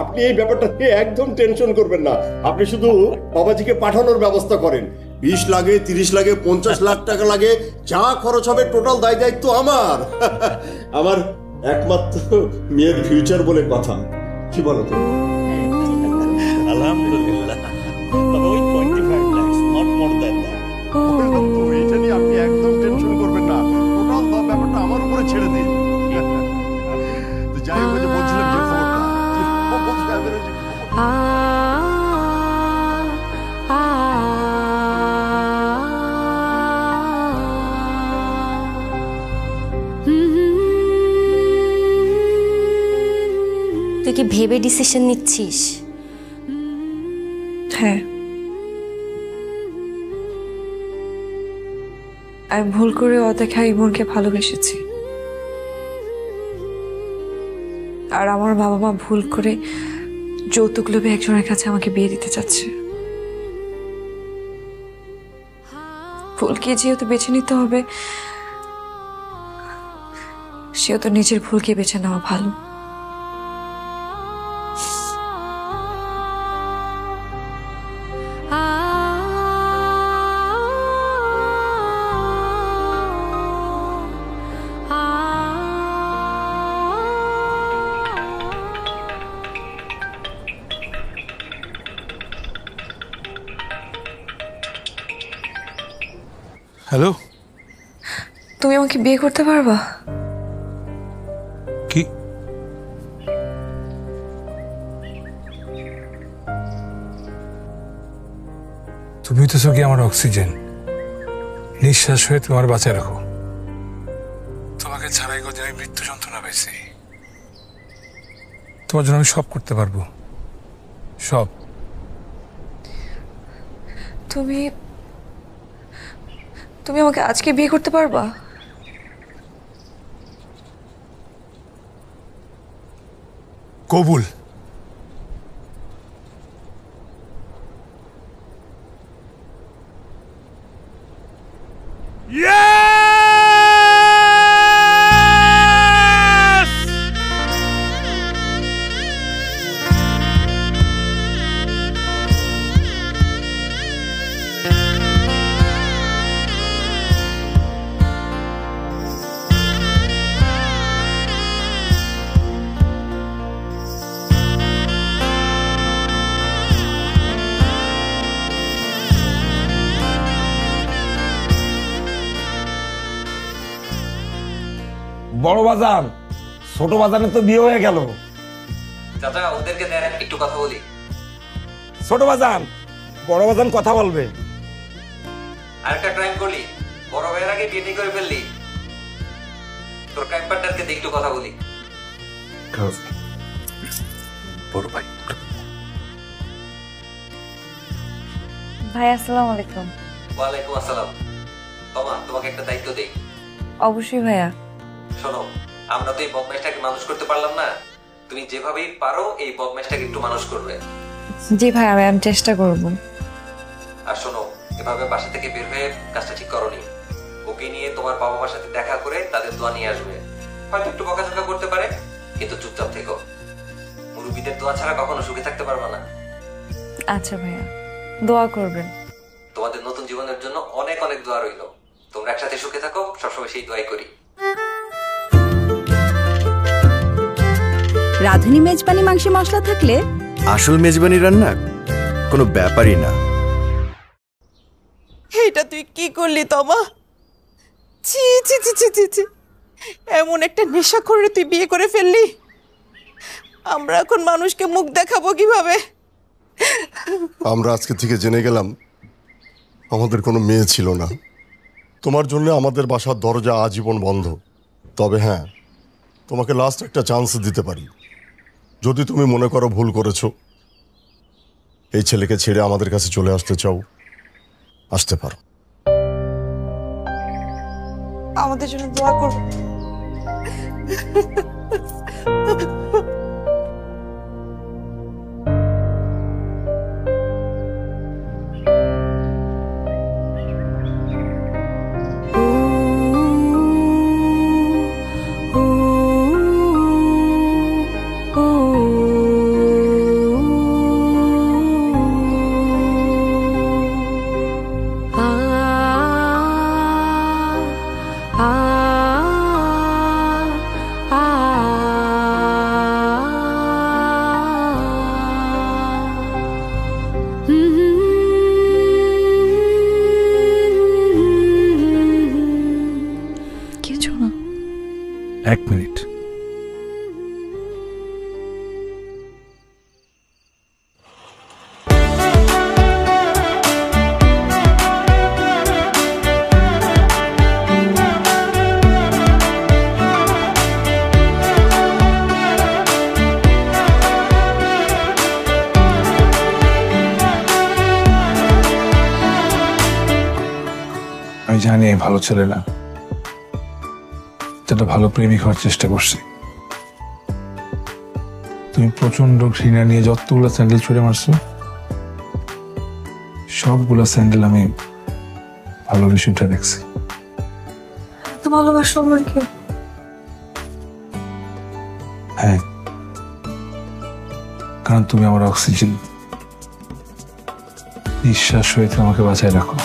আপনি এই ব্যাপারটা নিয়ে একদম টেনশন করবেন না। আপনি শুধু বাবাজিকে পাঠানোর ব্যবস্থা করেন। 20 লাগে, 30 লাগে, 50 লাখ টাকা লাগে, যা খরচ হবে টোটাল দায় দায়িত্ব আমার। আমার একমাত্র মেয়ের ফিউচার বলে কথা, কি বলো তো? আলহামদুলিল্লাহ, তবে ওই 25 lakh, not more than that. এটা নিয়ে আপনি একদম টেনশন করবেন না, টোটাল ব্যাপারটা আমার উপরে ছেড়ে দিন। যাই হোক, বলছিলাম যে তুই কি ভেবে ডিসিশন নিচ্ছিস? হ্যাঁ, আমি ভুল করে অদেখা ইমনকে ভালোবেসেছি, আর আমার বাবা মা ভুল করে যৌতুক লোভে একজনের কাছে আমাকে বিয়ে দিতে চাচ্ছে। ভুলকে যেহেতু বেছে নিতে হবে, সেহেতু নিজের ভুলকে বেছে নেওয়া ভালো। হ্যালো, তুমি আমাকে বিয়ে করতে পারবা? কি? তুমি তো সঙ্গে আমার অক্সিজেন, নিঃশ্বাস হয়ে তোমার বাঁচায় রাখো। তোমাকে ছাড়াই কদিন আমি মৃত্যু যন্ত্রণা পাইছি। তোমার জন্য আমি সব করতে পারবো, সব। তুমি তুমি আমাকে আজকে বিয়ে করতে পারবা? কবুল। বড় বাজান, ছোট বাজানের তো বিয়ে হয়ে গেল। চাচা, ওদেরকে দেন একটু কথা বলি। ছোট বাজান, বড় বাজান কথা বলবে। আরেকটা ক্রাইম করলি, বড় ভাইয়ের আগে বিয়ে করে ফেললি। তোর ক্রাইম পার্টনারকে দিয়ে একটু কথা বলি। বড় ভাই। ভাই আসসালামু আলাইকুম। ওয়ালাইকুম আসসালাম। তোমাকে একটা দায়িত্ব দেই। অবশ্যই ভাইয়া। শোনো, আমরা তো এই বদমাইশটাকে মানুষ করতে পারলাম না, তুমি যেভাবেই পারো এই বদমাইশটাকে একটু মানুষ করবে। জি ভাই, আমি চেষ্টা করব। আর শোনো, এভাবে বাসা থেকে বের হয়ে কাজটা ঠিক করনি। ওকে নিয়ে তোমার বাবা মার সাথে দেখা করে তাদের দোয়া নিয়ে আসবে। হয়তো একটু বকাঝকা করতে পারে, কিন্তু চুপচাপ থেকো। মুরব্বীদের দোয়া ছাড়া কখনো সুখে থাকতে পারবে না। আচ্ছা ভাইয়া, দোয়া করবেন। তোমাদের নতুন জীবনের জন্য অনেক অনেক দোয়া রইল। তোমরা একসাথে সুখে থাকো, সবসময় সেই দোয়াই করি। রাঁধুনি মেজবানি মাংসে মশলা থাকলে আসল মেজবানি রান্না কোনো ব্যাপারই না। এটা তুই কি করলি তমা? ছি ছি ছি ছি ছি ছি। এমন একটা নেশাখোরে তুই বিয়ে করে ফেললি, আমরা এখন মানুষকে মুখ দেখাবো কিভাবে? আমরা আজকে থেকে জেনে গেলাম আমাদের কোনো মেয়ে ছিল না। তোমার জন্য আমাদের বাসার দরজা আজীবন বন্ধ। তবে হ্যাঁ, তোমাকে লাস্ট একটা চান্স দিতে পারি। যদি তুমি মনে করো ভুল করেছো, এই ছেলেকে ছেড়ে আমাদের কাছে চলে আসতে চাও, আসতে পারো। আমাদের জন্য দোয়া করো। এক মিনিট। আমি জানি আমি ভালো ছেলে না, একটা ভালো প্রেমিক হওয়ার চেষ্টা করছি। তুমি প্রচন্ড ঘৃণা নিয়ে যতগুলো স্যান্ডেল ছুঁড়ে মারছো, সবগুলো স্যান্ডেল আমি ভালোবেসে উঠে দেখছি। তো ভালোবাসো আমাকে? হ্যাঁ, কারণ তুমি আমার অক্সিজেন, নিঃশ্বাস হয়ে আমাকে বাঁচায় রাখো।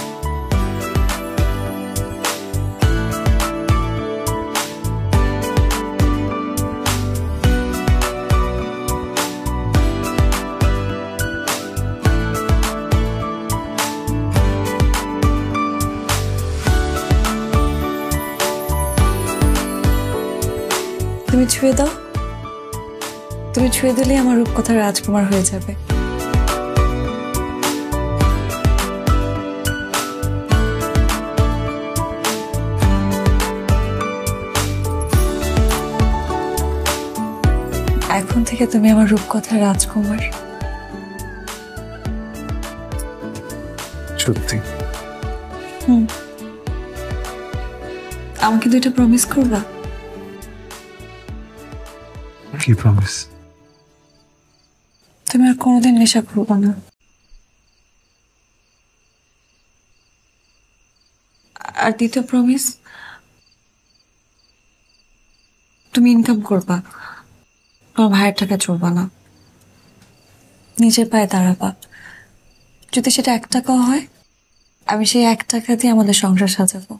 তুমি ছুঁয়ে দাও, তুমি ছুঁয়ে দিলেই আমার রূপকথার রাজকুমার হয়ে যাবে। এখন থেকে তুমি আমার রূপকথার রাজকুমার। সত্যি? আমাকে দুইটা প্রমিস করবা? কি প্রমিস? তুমি আর কোনোদিন নেশা করবা না, আর দ্বিতীয় প্রমিস, তুমি ইনকাম করবা, তোমার ভাইয়ের টাকা চলবা না, নিজের পায়ে দাঁড়াবা। যদি সেটা 1 টাকাও হয়, আমি সেই 1 টাকা দিয়ে আমাদের সংসার সাজাবো।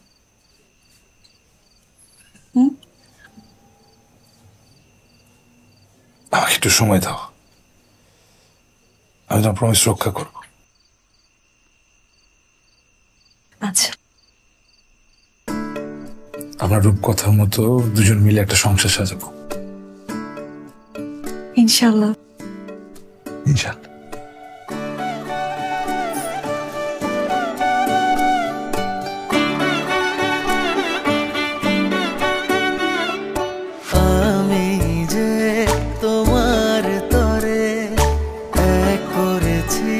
আমাকে একটু সময় দাও, আমি তোমার প্রমিস রক্ষা করব। আচ্ছা, আমরা রূপকথার মতো দুজন মিলে একটা সংসার সাজাবো, ইনশাআল্লাহ। ইনশাআল্লাহ। আমি যে তোমার তরে এক করেছি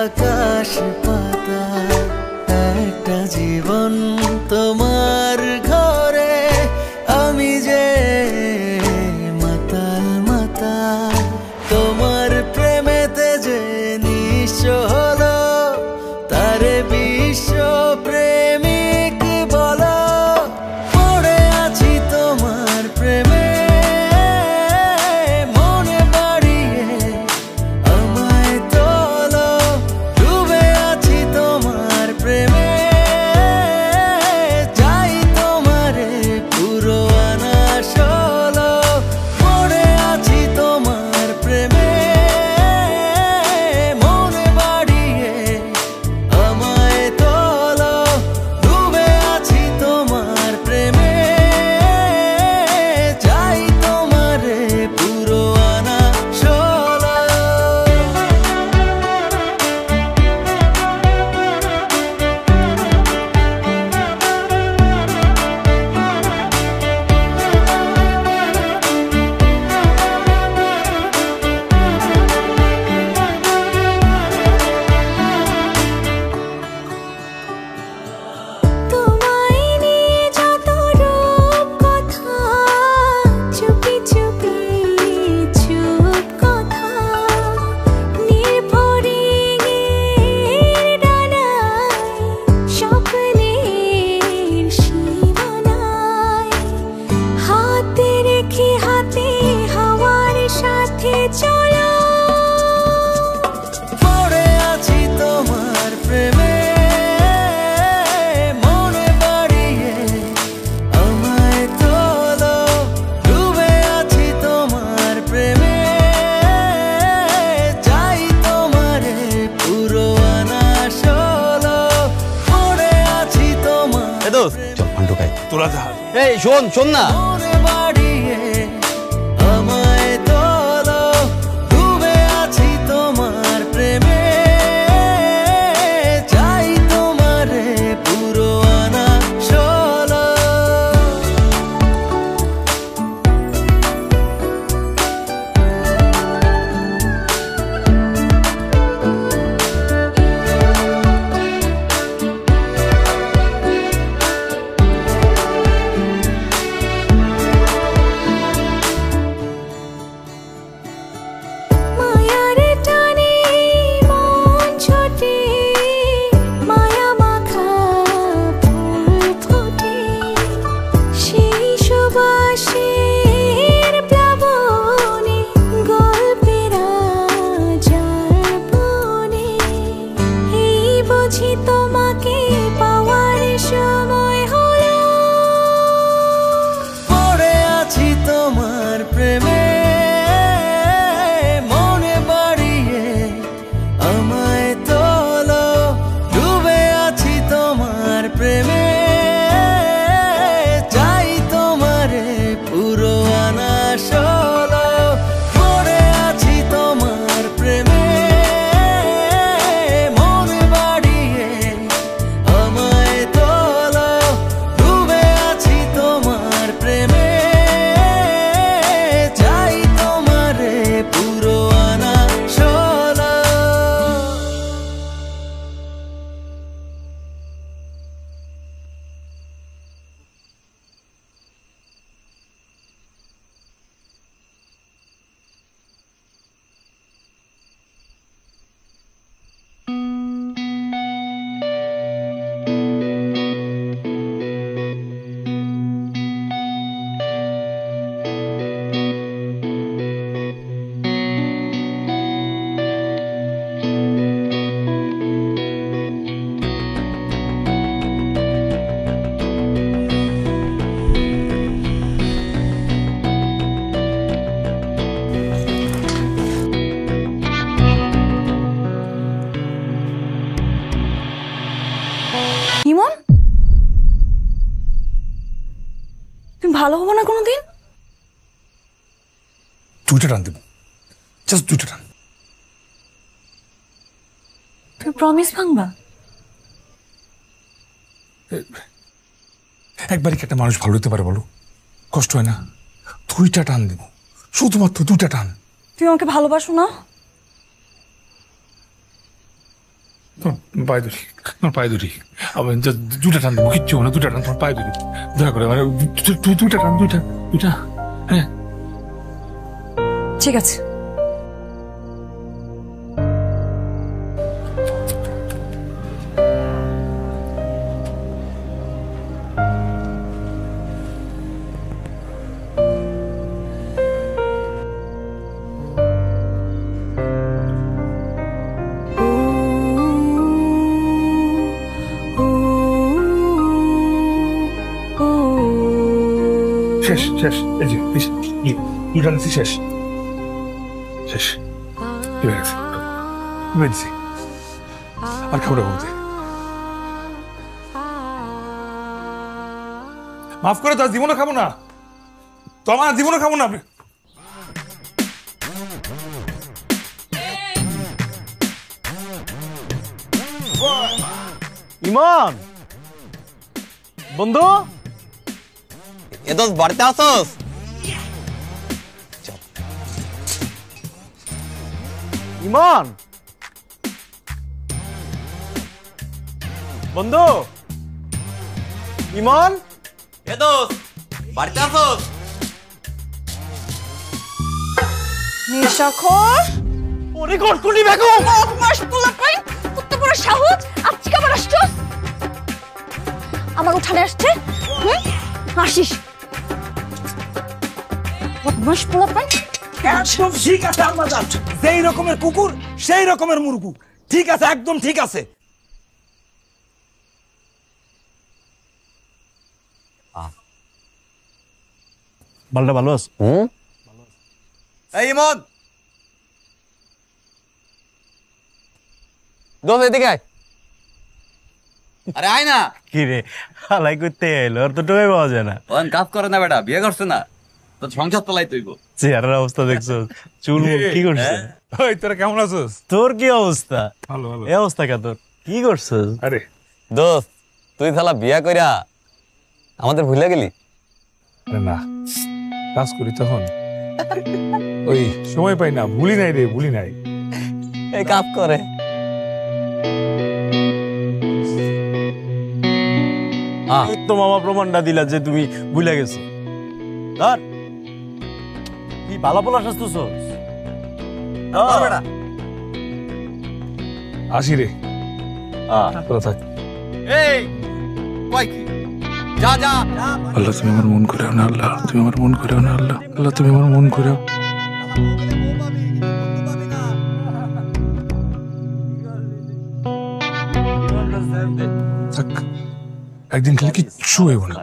আকাশ পাতাল, একটা জীবন তোমার ঘরে আমি যে মাতাল মাতাল, তোমার প্রেমেতে যে নিঃস্ব হলো তারে বিশ্ব প্রেমিক বলো। পড়ে আছি তোমার প্রেমে, মনে বাড়িয়ে আমায় তোলো, ডুবে আছি তোমার প্রেমে, উড়াজাহাজ। এই শোন শোন না, আমায় তোলো, ডুবে আছি তোমার প্রেমে, চাই তোমারে পুরো আনা ষোলো। ইমন, তুমি ভালো হবো না কোনোদিন? দুইটা টান দেবো, জাস্ট দুইটা টান। তুমি প্রমিস ভাঙবা? একবারই কি একটা মানুষ ভালো হতে পারে বলো? কষ্ট হয় না? দুইটা টান দেবো, শুধুমাত্র দুইটা টান। তুমি আমাকে ভালোবাসো না? পায়ে ধরি, তোমার পায়ে ধরি, আবার দুটা টান দেবো, কিচ্ছু না, দুটা টান, তোমার পায়ে ধরি, দয়া করে, মানে দুইটা টান, দুইটা। হ্যাঁ ঠিক আছে। শেষ শেষ, এই যে দুইটা নিচ্ছি, শেষ শেষ, মেরেছি আর খাবো না বলতে। মাফ করে তো, জীবনও খাবো না, তোমার জীবনও খাবো না। ইমন বন্ধু, এ দোস্ত বাড়িতে আসোস? ইমন বন্ধু, ইমন এ দোস্ত বাড়িতে আসোস? নেশাখোর, ওরে কটকুলি বেগম, বদমাশ পোলাপাইন, কত বড় সাহস! আজকে আবার আসছস আমার উঠানে আসছে? আসিস বদমাশ পোলাপাইন। একদম ঠিক আছে আম্মাজান, যেই রকমের কুকুর সেই রকমের মুরগু, ঠিক আছে, একদম ঠিক আছে। বালটা ভালো আছে? এই ইমন, দোস্ত এদিকে আয়। আরে আয় না। কি রে হালাই করতে এলো আর তো টোকাই পাওয়া যায় না। ওন কাজ করে না বেটা, বিয়ে করছে না তো সংসার তলাই তৈব। চেহারার অবস্থা দেখছো, চুল কি করছে? ওই তোরা কেমন আছিস? তোর কি অবস্থা? ভালো ভালো। এই অবস্থা কা তোর? কি করছিস? আরে দোস্ত তুই শালা বিয়া কইরা আমাদের ভুলে গেলি? আরে না, কাজ করি তখন ওই সময় পাই না। ভুলি নাই রে, ভুলি নাই। এই কাজ করে তো মামা প্রমাণটা দিলা যে তুমি ভুলে গেছো। ধর কি ভালো বলা শাস্তুছ। আসি রে, তোরা থাক। এই কই কি যা যা। আল্লাহ তুমি আমার মন করেও না, আল্লাহ তুমি আমার মন করেও না, আল্লাহ আল্লাহ তুমি আমার মন করেও। থাক, একদিন খেলে কিচ্ছু হইব না।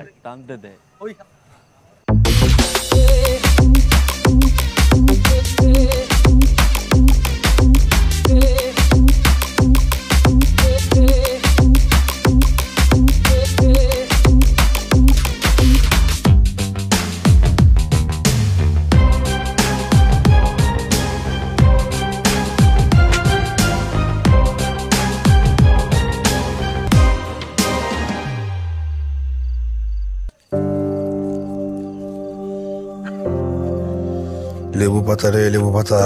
লেবু পাতা রে, লেবু পাতা।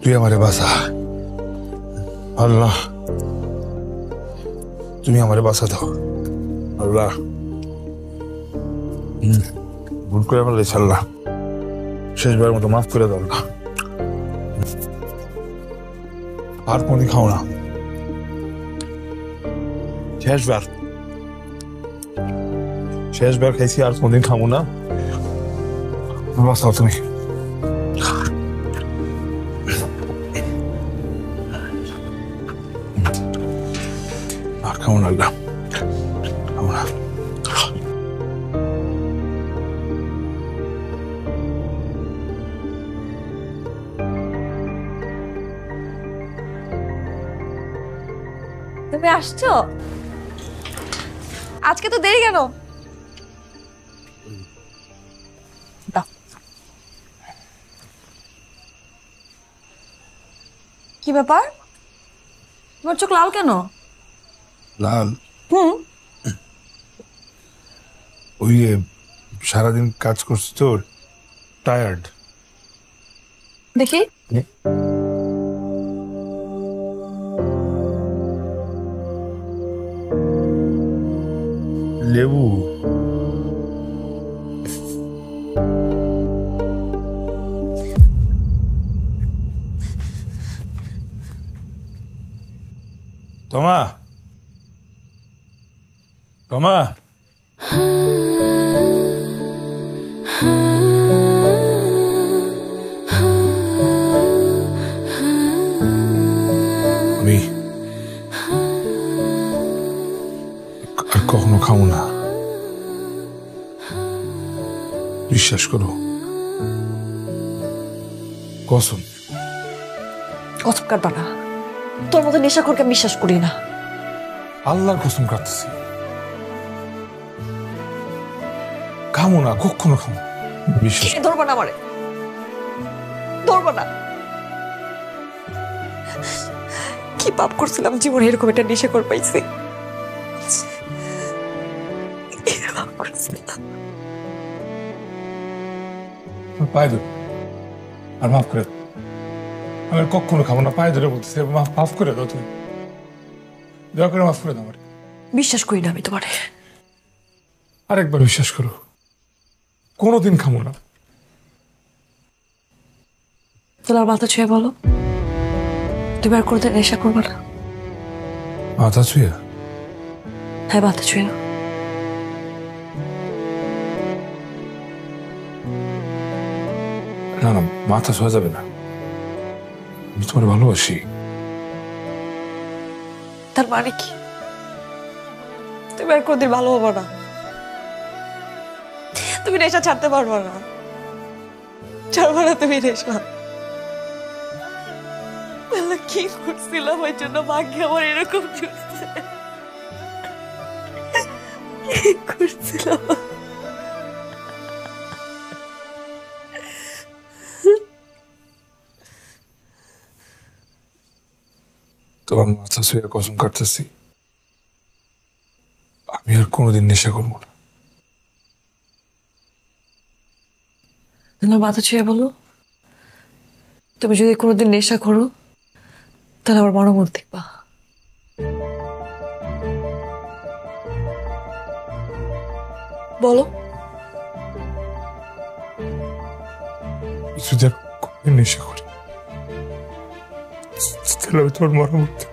তুই আমারে বাঁচা আল্লাহ, তুমি আমারে বাঁচা দাও আল্লাহ। ভুল করে আমার আল্লাহ, শেষবার মতো মাফ করে দাও আল্লাহ। আর কোনদিন খাও না, শেষবার খাইছি, আর কোনদিন খাবো না। বাঁচাও তুমি। আর খাবো না আল্লাহ, খাবো না। তুমি আসছো? আজকে তো দেরি কেন? কি ব্যাপার, তোমার চোখ লাল কেন? লাল? হুম, ওই সারাদিন কাজ করছি তো, টায়ার্ড। দেখি। লেবু। তোমা, তোমা। আমি আর কখনো খাবো না, বিশ্বাস করো, কসম। কসম কাটবা না, তোর মতো নেশাখোরকে বিশ্বাস করি না। আল্লাহর কসম কাটতেছি, খামো না, কখনো খামো। বিশ্বাস ধরবা না আমারে, ধরবা না। কি পাপ করছিলাম জীবনে এরকম একটা নেশাখোর পাইছি। পায়ে ধরে আর মাফ করে দাও, আমি আর কখনো খাবো না। পায়ে ধরে বলতেছি, মাফ করে দাও, তুমি দয়া করে মাফ করে দাও আমার। বিশ্বাস করি না আমি তোমারে। আরেকবার বিশ্বাস করো, কোনোদিন খাবো না। তোমার মাথা ছুঁয়ে বলো, তুমি আর কোনোদিন নেশা করবা না? মাথা ছুঁয়ে? হ্যাঁ, মাথা ছুঁয়ে। না না, মাথা ছোঁয়া যাবে না, আমি তোমার ভালোবাসি। তার মানে কি তুমি আর কোনদিন ভালো হবো না? তুমি নেশা ছাড়তে পারবো না, ছাড়বো না তুমি নেশা। কি করছিলাম ওই জন্য ভাগ্য আমার এরকম জুটছে? কি করছিলাম? তোমার মাথা ছুঁয়ে কসম কাটতেছি, আমি আর কোনোদিন নেশা করবো না। তোমার মাথা ছুঁয়ে বলো, তুমি যদি কোনোদিন নেশা করো তাহলে আমার বড় মত দেখবা। বলো। যদি আর কোনোদিন নেশা করি তাহলে আমি তোমার মরমত দেখবো।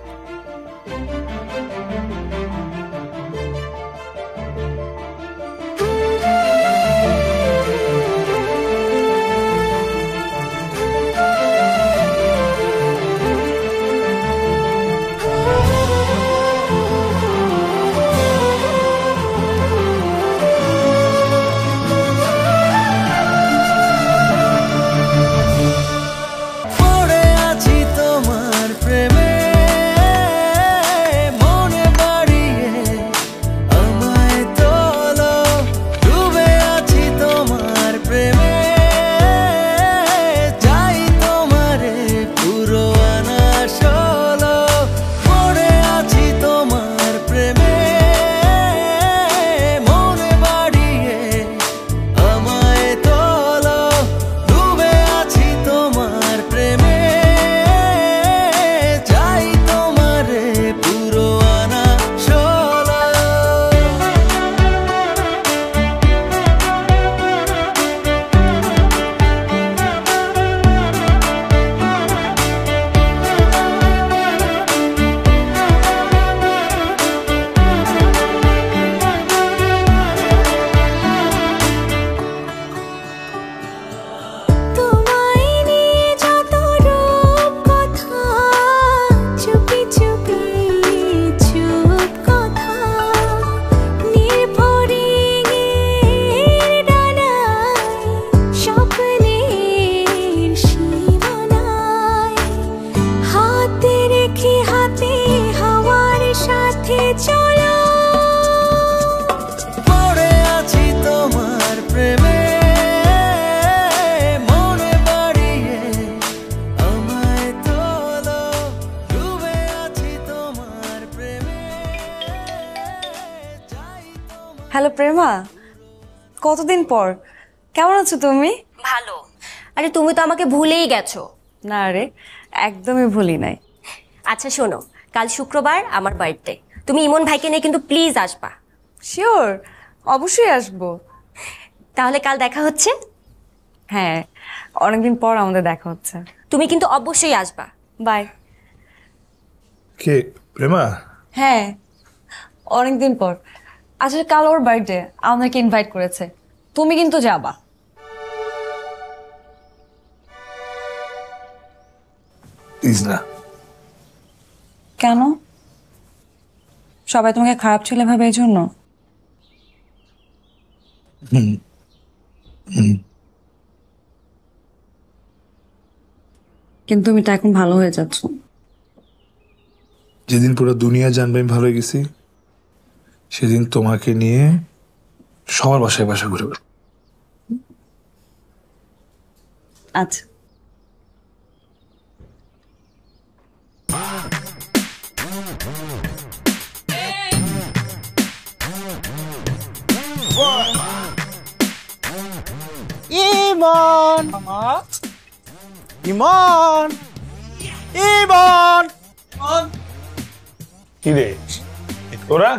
হ্যালো প্রেমা, কতদিন পর, কেমন আছো তুমি? ভালো। আরে তুমি তো আমাকে ভুলেই গেছো। না রে, একদমই ভুলি নাই। আচ্ছা শোনো, কাল শুক্রবার আমার বার্থডে, তুমি ইমন ভাইকে নিয়ে কিন্তু প্লিজ আসবা। শিওর, অবশ্যই আসবো। তাহলে কাল দেখা হচ্ছে? হ্যাঁ, অনেকদিন পর আমাদের দেখা হচ্ছে। তুমি কিন্তু অবশ্যই আসবা। বাই। কে প্রেমা? হ্যাঁ, অনেকদিন পর। আসলে কাল ওর বার্থডে, আমাদেরকে ইনভাইট করেছে, তুমি কিন্তু যাবা। প্লিজ না। কেন? সবাই তোমাকে খারাপ ছেলে ভাবে এই জন্য? কিন্তু তুমি তো এখন ভালো হয়ে যাচ্ছ। যেদিন পুরো দুনিয়া জানবে আমি ভালো হয়ে গেছি, সেদিন তোমাকে নিয়ে সবার বাসায় বাসা ঘুরে বেড়াবো। আচ্ছা। ইমন ইমন ইমন কি রে তোরা?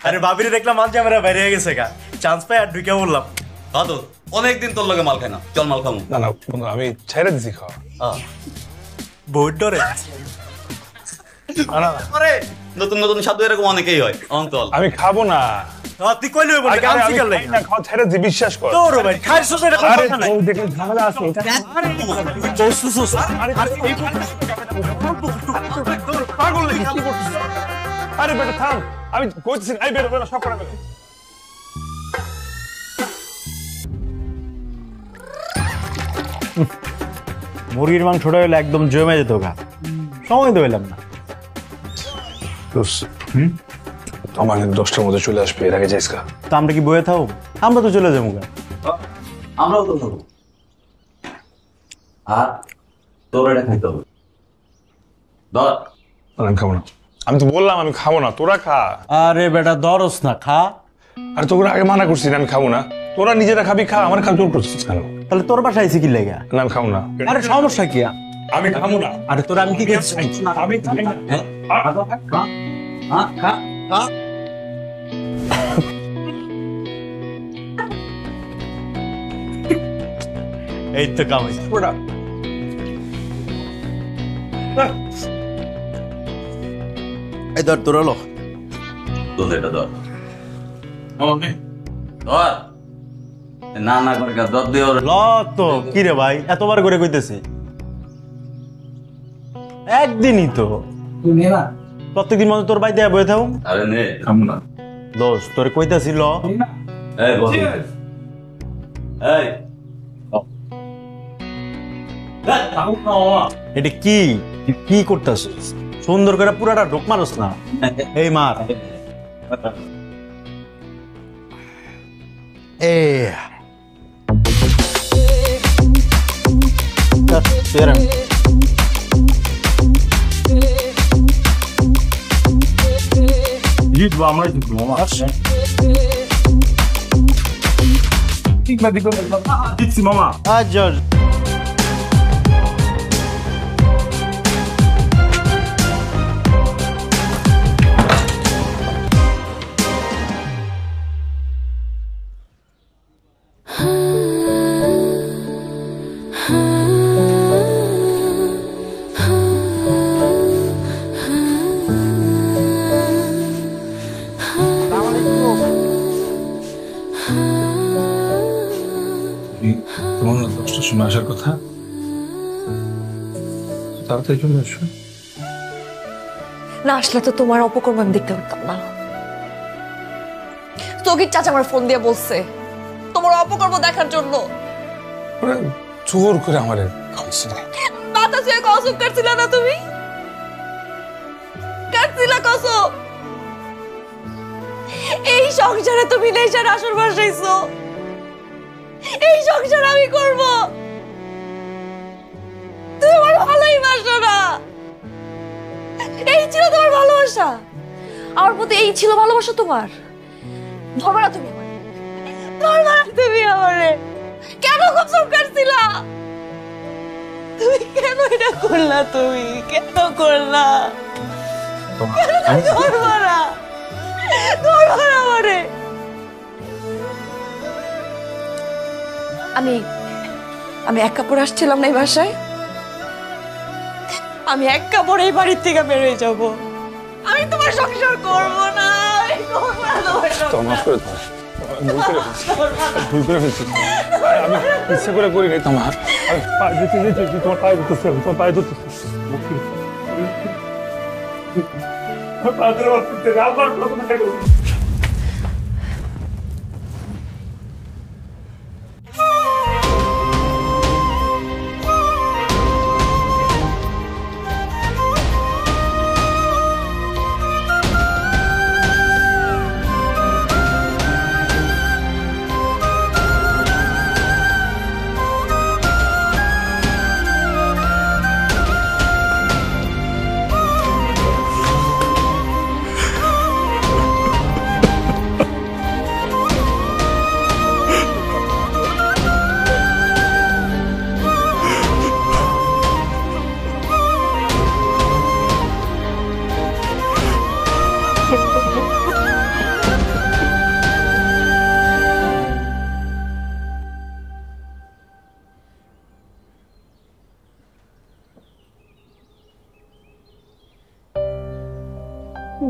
আরে ভাবিরে দেখলাম মাল জামেরা বাইরে হয়ে গেছে গা, চান্স পাই আর ঢুকে বললাম। দাদু অনেকদিন তোর লগে মাল খাই না, চল মাল খামু। না না বন্ধু, আমি ছেড়ে দিছি খাওয়া। বহুত ডরে। নতুন নতুন স্বাদ এরকম অনেকেই হয়, অন্তল আমি খাবো না। তুই কইলে হইব না, কাম শিখার লাগি না, খাওয়া ছেড়ে দি, বিশ্বাস কর। তোর ভাই খাইছ তো এটা আরে কথা নাই। তুই দেখলে ঝামেলা আছে এটা। পাগল নাকি কি করছিস? আরে বেটা থাম, আমি কইতেছি আই বের বের সব করে বের। মুরগির মাংসটা হলে একদম জমে যেত গা, সময় তো পেলাম না। আমার 10টার মধ্যে চলে আসবে, এর আগে যাইস কা? তো আমরা কি বয়ে থাকবো? আমরা তো চলে যাবো গা। আমরাও তো খাবো। আর তোর এটা খাইতে হবে। ধর। আমি খাবো না। আমি তো বললাম আমি খাবো না, তোরা খা। আরে বেটা দরস না, খা। আর তোরা আগে মানা করছিস আমি খাবো না, তোরা নিজেরা খাবি, খা। আমার খাওয়া জোর করছিস কেন? তাহলে তোর বাসায় আইছি কি লেগা? না আমি খাবো না। আরে সমস্যা কি? আমি খাবো না। আরে তোরা আমি কি করছি? আমি খাই না। খা খা। এই তো কামাইছে। এই ধর তোরা লো। তোর এটা ধর। ধর। না না করে ধর দিও। ল তো কি রে ভাই, এতবার করে কইতেছি। একদিনই তো। তুমি না প্রত্যেকদিন মতো তোর বাড়িতে বয়ে থাকো। আরে নে খাবো না। দোস্ত তোর কইতাছি ল। এই বল। এই এটা কি কি করতেছিস? সুন্দর করে পুরাটা ঢোক মারস না। এই মার। জিতবো, আমরা জিতবো মামা। ঠিক না দিকে জিতছি মামা। আজ তোমার 10টার সময় আসার কথা, তাড়াতাড়ি চলে আসো। না আসলে তো তোমার অপকর্ম আমি দেখতে পারতাম না। তোগির চাচা আমার ফোন দিয়ে বলছে তোমার অপকর্ম দেখার জন্য। জোর করে আমারে বাতাসে কসম করছিল না তুমি? করছিল কসম। এই সংসারে তুমি নেশার আসর বসাইছো, এই সংসার আমি করব। তুমি আমার ভালোই বাসো না। এই ছিল তোমার ভালোবাসা, আমার প্রতি এই ছিল ভালোবাসা তোমার। ধরবা না তুমি আমারে, ধরবা না তুমি আমারে। কেন কসম করছিলা? তুমি কেন এটা করলা? তুমি কেন করলা? ধরবা না, ধরবা না আমারে। আমি এক কাপড় আসছিলাম না এই বাসায়, আমি এক কাপড় এই বাড়ির থেকে বেরোয় যাব। আমি তোমার সংসার করব না। ভুল করে ফেলছি, আমি ইচ্ছে করে করি নাই। তোমার আমি পায়ে ধরতে, তোমার পায়ে ধরতেছি, তোমার পায়ে ধরতেছি।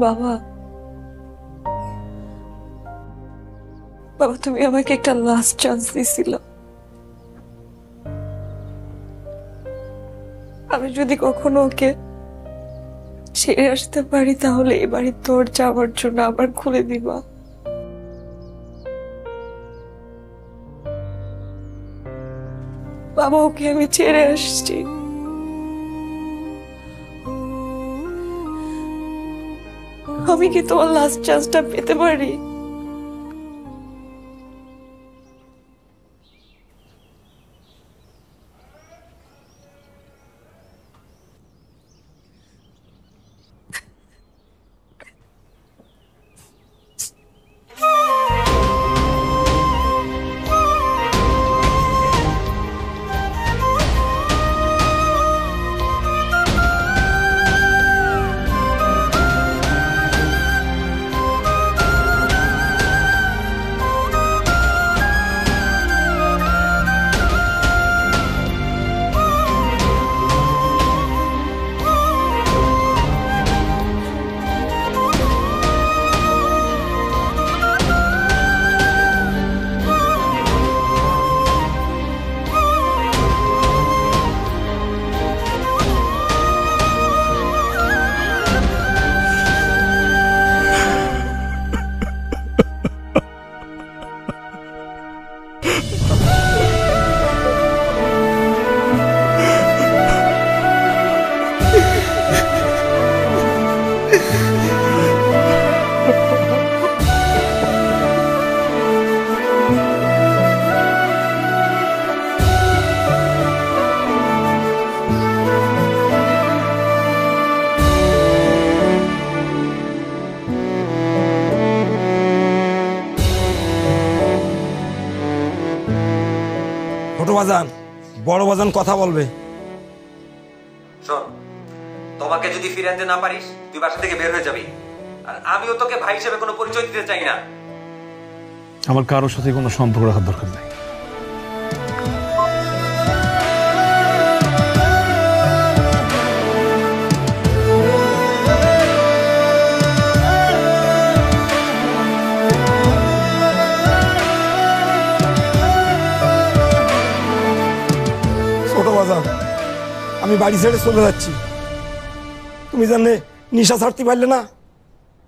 বাবা, বাবা তুমি আমাকে একটা লাস্ট চান্স দিয়েছিল। আমি যদি কখনো ওকে ছেড়ে আসতে পারি তাহলে এই বাড়ির দরজা আমার জন্য আবার খুলে দিবা। বাবা ওকে আমি ছেড়ে আসছি, আমি কি তোমার লাস্ট চান্সটা পেতে পারি? ছোট বাজান বড় বাজান কথা বলবে। শোন, তোমাকে যদি ফিরে আনতে না পারিস তুই বাসা থেকে বের হয়ে যাবি, আর আমিও তোকে ভাই হিসেবে কোনো পরিচয় দিতে চাই না। আমার কারোর সাথে কোনো সম্পর্ক রাখার দরকার নেই। আমি বাড়ি ছেড়ে চলে যাচ্ছি। তুমি জানলে নিশা ছাড়তে পারলে না,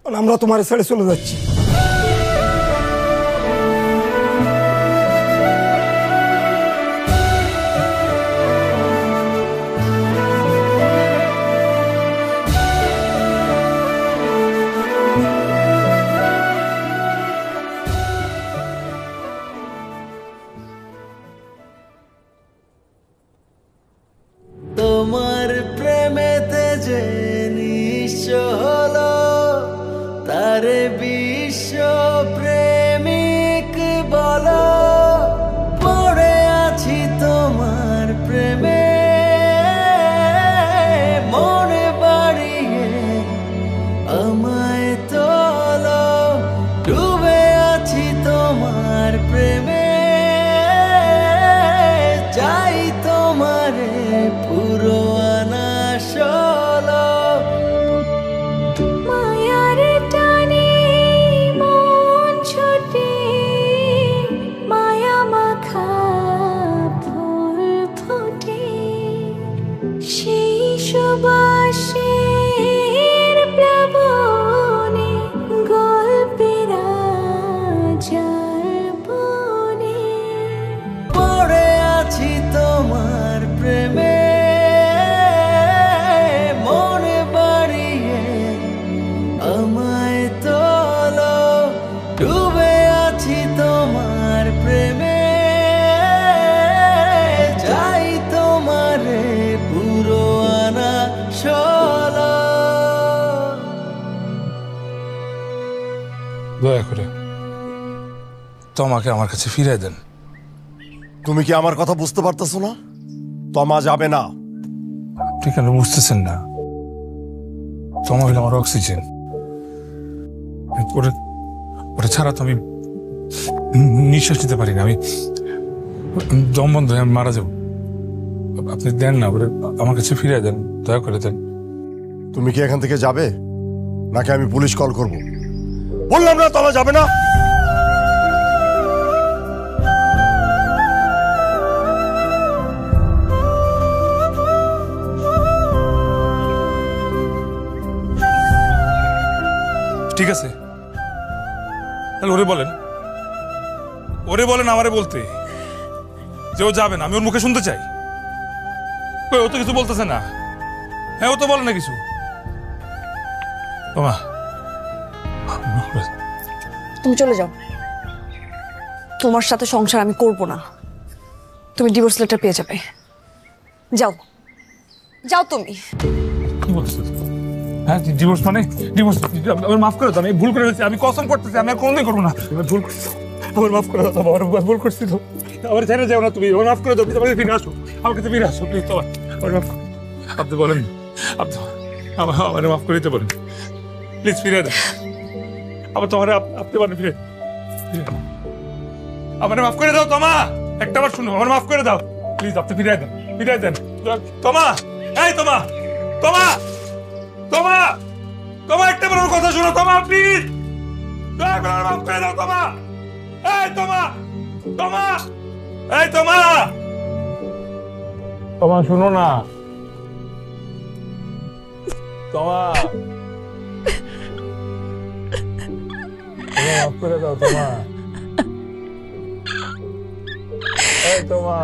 আমরা তোমার ছেড়ে চলে যাচ্ছি। তোমার প্রেমেতে যে নিঃস্ব হলো তারে বিশ্ব প্রেমিক বলো। পড়ে আছি তোমার প্রেমে মনে বাড়িয়ে আমায় তোলো। ডুবে আছি তোমার প্রেমে চাই তোমারে পুরো আনা ষোলো। মায়ার টানে মন ছুটে মায়া মাখা ফুল ফোটে, সেই সুবাসের প্লাবনে গল্পের আজার বনে। পড়ে আছি তোমার প্রেমে মনে বাড়িয়ে আমায় তোলো। ডুবে আছি তোমার প্রেমে চাই তোমারে পুরো আনা ষোলো। দয়া করে তোমাকে আমার কাছে ফিরে দেন। তুমি কি আমার কথা বুঝতে পারতেছো না? তমা যাবে না। আপনি কেন বুঝতেছেন না? তোমা হইল আমার অক্সিজেন। ওটা ছাড়া তো আমি নিঃশ্বাস নিতে পারি না। আমি দম বন্ধ হয়ে আমি মারা যাব। আপনি দেন না, ওরে আমার কাছে ফিরে দেন, দয়া করে দেন। তুমি কি এখান থেকে যাবে নাকি আমি পুলিশ কল করব? বললাম না তমা যাবে না। ঠিক আছে, তাহলে ওরে বলেন আমারে বলতে যে ও যাবে না। আমি ওর মুখে শুনতে চাই। ও তো কিছু বলতেছে না। হ্যাঁ, ও তো বলে না কিছু। তুমি চলে যাও, তোমার সাথে সংসার আমি করব না। তুমি ডিভোর্স লেটার পেয়ে যাবে। যাও যাও তুমি। কি বলছিস? হ্যাঁ ডিভোর্স মানে ডিভোর্স? আমার মাফ করে দাও, আমি ভুল করে ফেলছি, আমি কসম করতেছি আমি আর কোনোদিন করবো না। আমি ভুল করছি, আমার মাফ করে দাও, আমার ভুল করছি তো। আমার ছেড়ে যাও না তুমি, আমার মাফ করে দাও, প্লিজ আমাকে ফিরে আসো, আমার কাছে ফিরে আসো প্লিজ। তোমার আমার মাফ, আপনি বলেন, আপনি আমার মাফ করে দিতে বলেন প্লিজ, ফিরে দাও আবার তোমার, আপনি বলেন ফিরে, আমার মাফ করে দাও তোমা, একটা বার শুনো, আমার মাফ করে দাও প্লিজ, আপনি ফিরে দেন, ফিরে দেন তোমা। এই তোমা, তোমা, তোমা, তোমা, একটা বার কথা শুনো তোমা প্লিজ, দয়া করে মাফ করে দাও তোমা। এই তোমা, তোমা, এই তোমা, তোমা শুনো না, তোমা, মাফ করে দাও তোমা। এই তোমা,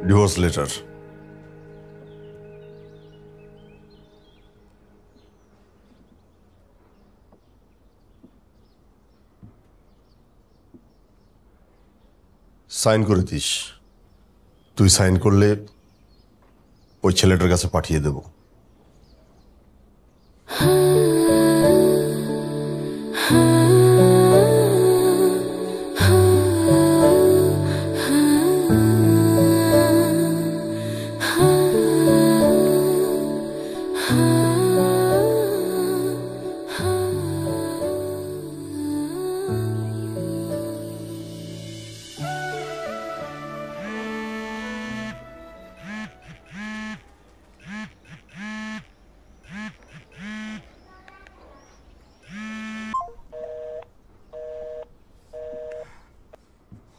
ডিভোর্স লেটার। সাইন করে দিস, তুই সাইন করলে ওই ছেলেটার কাছে পাঠিয়ে দেব।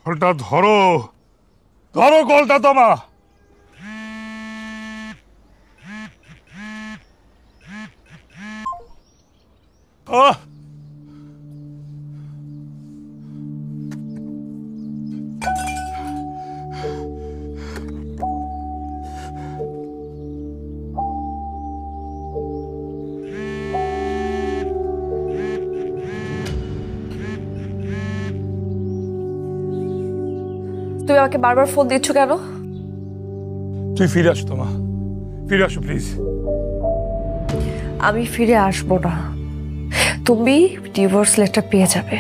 কলটা ধরো, ধরো কলটা তোমা। তুমি আমাকে বারবার ফোন দিচ্ছ কেন? তুই ফিরে আসো তোমা, ফিরে আসো প্লিজ। আমি ফিরে আসবো না, তুমি ডিভোর্স লেটার পেয়ে যাবে।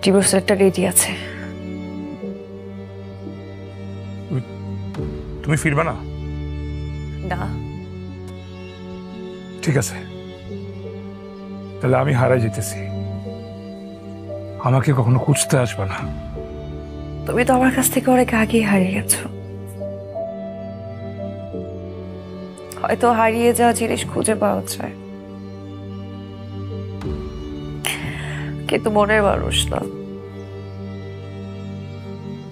ডিভোর্স লেটার রেডি আছে। তুমি ফিরবে না? না। ঠিক আছে, তাহলে আমি হারাই যেতেছি, আমাকে কখনো খুঁজতে আসবে না। তুমি তো আমার কাছ থেকে অনেক আগেই হারিয়ে গেছো। হয়তো হারিয়ে যাওয়া জিনিস খুঁজে পাওয়া যায়, কিন্তু মনের মানুষ না।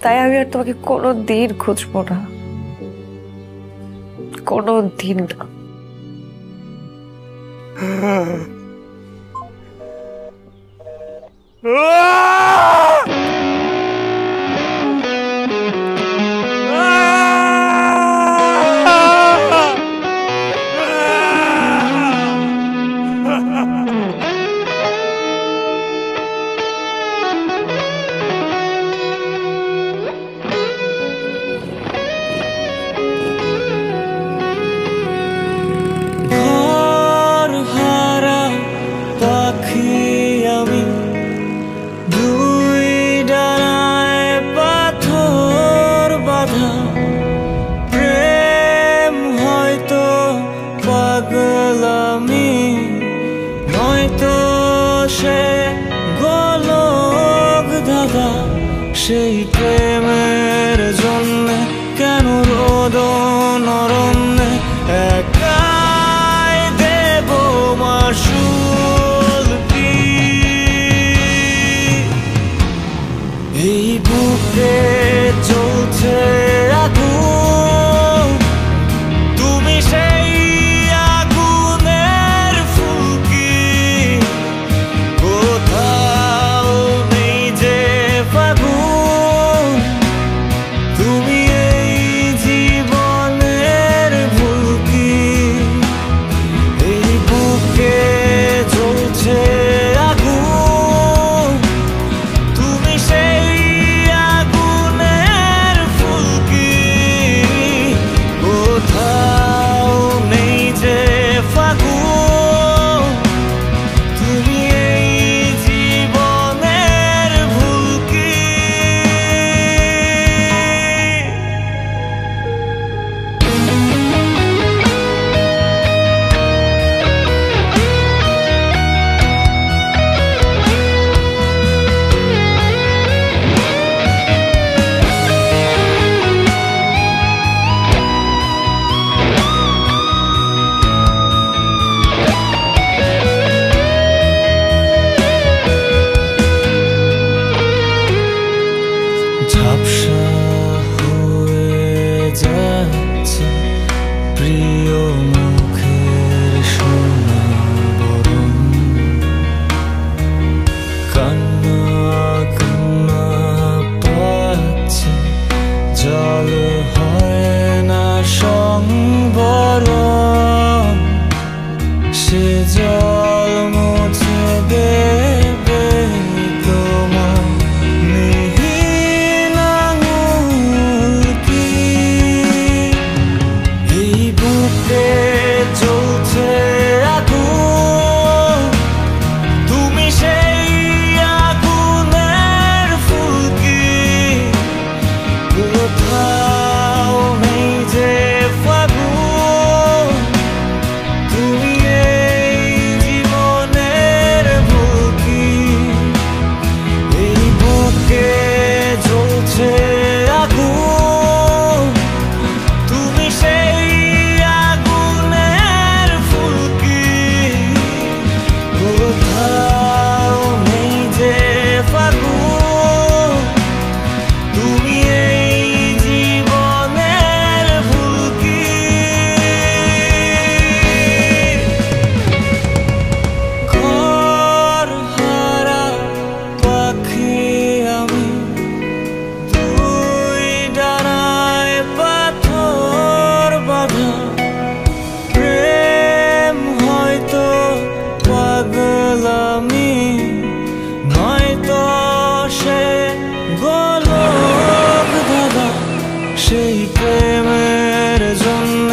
তাই আমি আর তোমাকে কোনো দিন খুঁজবো না, কোনো দিন না। সে গোলক ধাঁধা সেই প্রেমের জন্য কেন রোদন অরণ্যে একাই দেব মাসুল কি এই বুকে চলছে আগুন তুমি সেই আগুনের ফুলকি কোথাও নেই যে ফাগুন তুমি এই জীবনের ভুলকি এই বুকে চলছে আগুন তুমি সেই আগুনের ফুলকি কোথাও নেই যে ফাগুন তুমি এই জীবনের ভুলকি ঝাপসা হয়ে যাচ্ছে প্রিয় মুখের সোনা বরণ কান্না কান্না পাচ্ছে জল হয় না সংবরণ সে জল মুছে দেবে তোমার মিহিন আঙুল কি এই বুকে চলছে আগুন তুমি সেই আগুনের ফুলকি কোথাও নেই যে ফাগুন তুমি এই জীবনের ভুলকি এই বুকে চলছে আগুন তুমি সেই আগুনের ফুলকি কোথাও নেই যে ফাগুন তুমি এই জীবনের ভুলকি ঘর হারা পাখি আমি দুই ডানায় পাথর বাঁধা প্রেম হয়তো পাগলামি নয়তো সে গোলক ধাঁধা সেই প্রেমের জন্য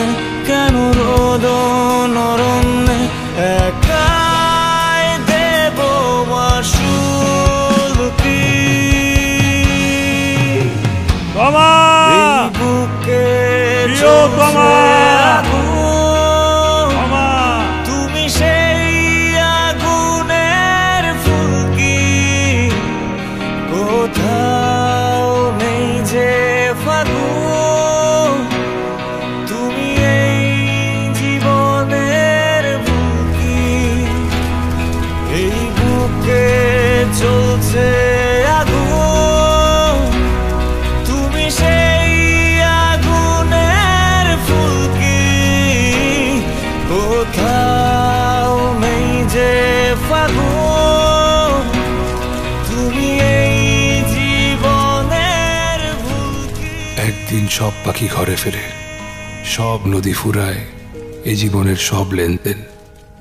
কেন রোদন অরণ্যে একাই দেব মাসুল কি এই বুকে চলছে আগুন তুমি সেই আগুনের ফুলকি কোথাও নেই যে ফাগুন তুমি এই জীবনের ভুলকি এই বুকে চলছে আগুন তুমি সেই আগুনের ফুলকি কোথাও নেই যে ফাগুন তুমি এই জীবনের ভুলকি একদিন সব পাখি ঘরে ফেরে সব নদী ফুরায় এ জীবনের সব লেনদেন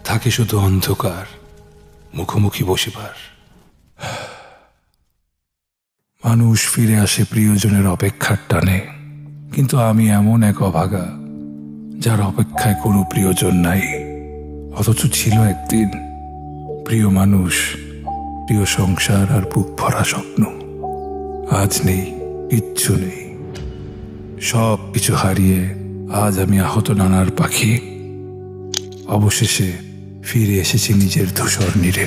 থাকে শুধু অন্ধকার মুখোমুখি বসিবার মানুষ ফিরে আসে প্রিয়জনের অপেক্ষার টানে কিন্তু আমি এমন এক অভাগা যার অপেক্ষায় কোনো প্রিয়জন নাই অথচ ছিল একদিন প্রিয় মানুষ প্রিয় সংসার আর বুক ভরা স্বপ্ন আজ নেই কিচ্ছু নেই সব কিছু হারিয়ে আজ আমি আহত নানার পাখি অবশেষে ফিরে এসেছি নিজের ধূসর নীড়ে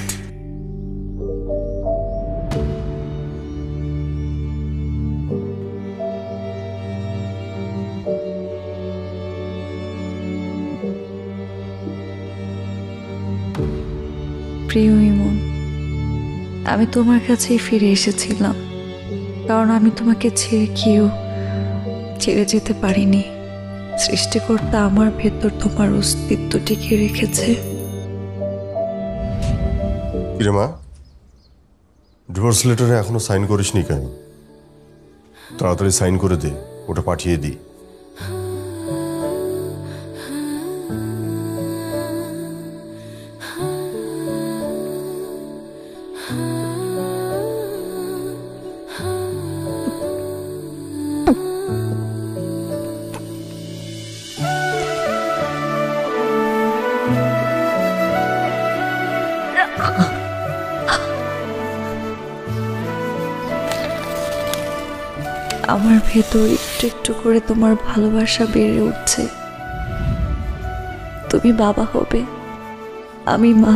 প্রিয় ইমন, আমি তোমার কাছেই ফিরে এসেছিলাম, কারণ আমি তোমাকে ছেড়ে যেতে পারিনি। সৃষ্টিকর্তা আমার ভেতর তোমার অস্তিত্ব টিকিয়ে রেখেছে। কিরে মা, ডিভোর্স লেটারে এখনো সাইন করিসনি কেন? তাড়াতাড়ি সাইন করে দে, ওটা পাঠিয়ে দিই। আমার ভেতর একটু একটু করে তোমার ভালোবাসা বেড়ে উঠছে। তুমি বাবা হবে, আমি মা।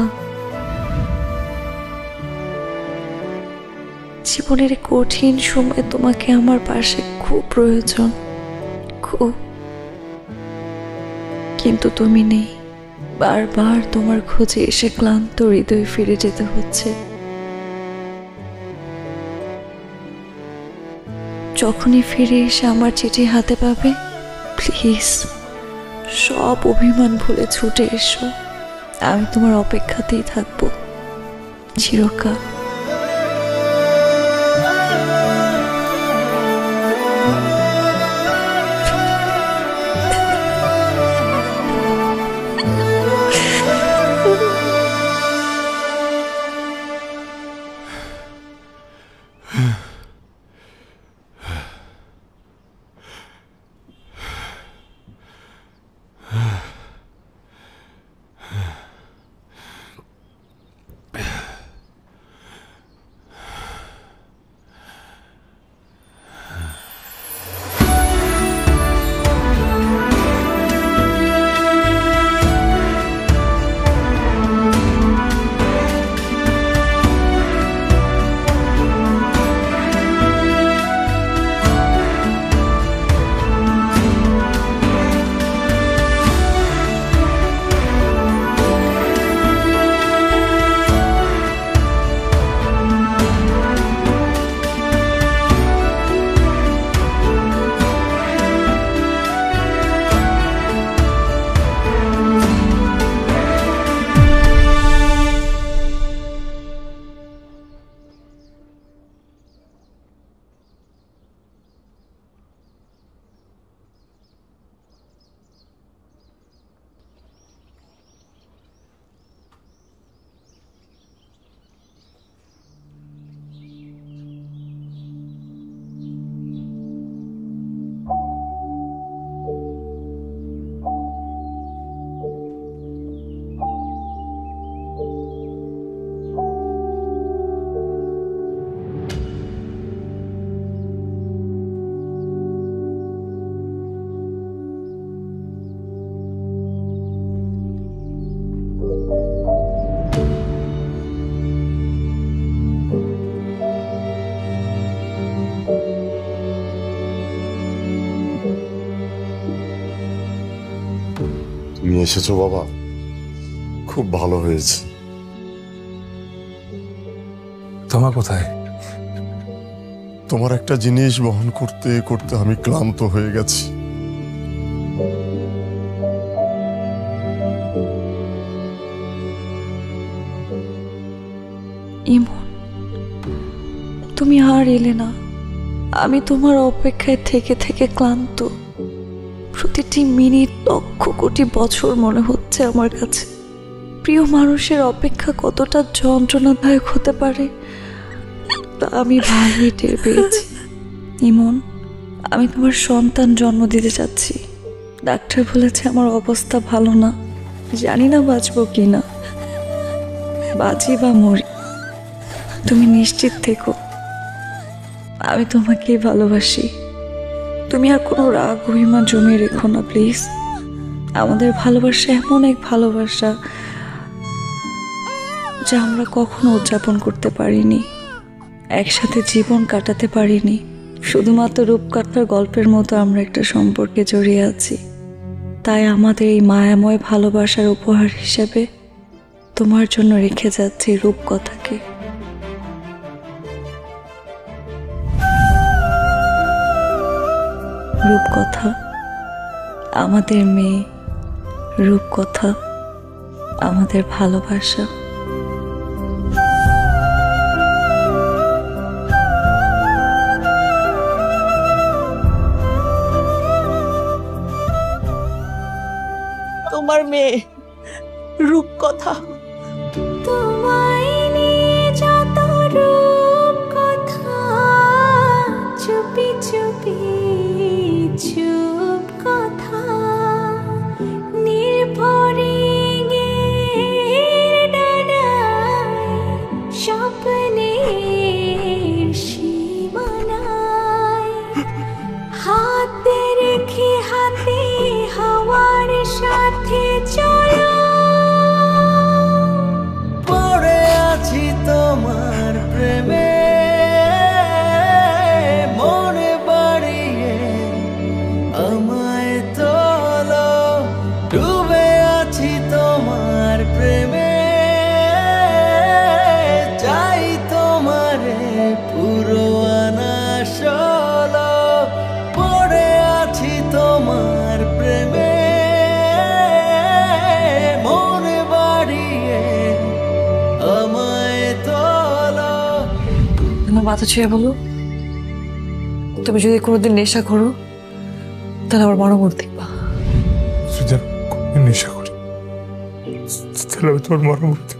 জীবনের কঠিন সময় তোমাকে আমার পাশে খুব প্রয়োজন, খুব। কিন্তু তুমি নেই। বারবার তোমার খোঁজে এসে ক্লান্ত হৃদয়ে ফিরে যেতে হচ্ছে। যখনই ফিরে এসে আমার চিঠি হাতে পাবে, প্লিজ সব অভিমান ভুলে ছুটে এসো। আমি তোমার অপেক্ষাতেই থাকবো চিরকাল। তুমি এসেছো বাবা, খুব ভালো হয়েছে। তোমার কোথায়? তোমার একটা জিনিস বহন করতে করতে আমি ক্লান্ত হয়ে গেছি। ইমন, তুমি আর এলে না। আমি তোমার অপেক্ষায় থেকে থেকে ক্লান্ত। প্রতিটি মিনিট লক্ষ কোটি বছর মনে হচ্ছে আমার কাছে। প্রিয় মানুষের অপেক্ষা কতটা যন্ত্রণাদায়ক হতে পারে তা আমি ভালোই টের পেয়েছি। ইমন, আমি তোমার সন্তান জন্ম দিতে চাচ্ছি। ডাক্তার বলেছে আমার অবস্থা ভালো না, জানি না বাঁচবো কি না। বাঁচি বা মরি, তুমি নিশ্চিত থেকো আমি তোমাকেই ভালোবাসি। তুমি আর কোনো রাগ অভিমান জমিয়ে রেখো না প্লিজ। আমাদের ভালোবাসা এমন এক ভালোবাসা যা আমরা কখনো উদযাপন করতে পারিনি, একসাথে জীবন কাটাতে পারিনি। শুধুমাত্র রূপকথার গল্পের মতো আমরা একটা সম্পর্কে জড়িয়ে আছি। তাই আমাদের এই মায়াময় ভালোবাসার উপহার হিসেবে তোমার জন্য রেখে যাচ্ছি রূপকথাকে। রূপকথা আমাদের মেয়ে, রূপকথা আমাদের ভালোবাসা। তোমার মেয়ে রূপকথা। তোমায় নিয়ে যত রূপকথা, চুপি চুপি চুপ কথা, নির্ভরিঙের ডানায় স্বপ্নের সীমানায়, হাতে রেখে হাতে হাওয়ার সাথে চলো। পড়ে আছি তোমার প্রেমে, মনে বাড়িয়ে আমায় তোলো। ডুবে আছি তোমার প্রেমে, চাই তোমারে পুরো আনা সলো। পড়ে আছি তোমার প্রেমে, মনে বাড়িয়ে আমায় তোলো। আমার মাথা ছুঁয়ে বলো, তুমি যদি কোনোদিন নেশা করো তাহলে আমার বড় মূর্তি দেখবা। যদি আমি নেশা করি তাহলে আমি তোমার মরমূর্তি।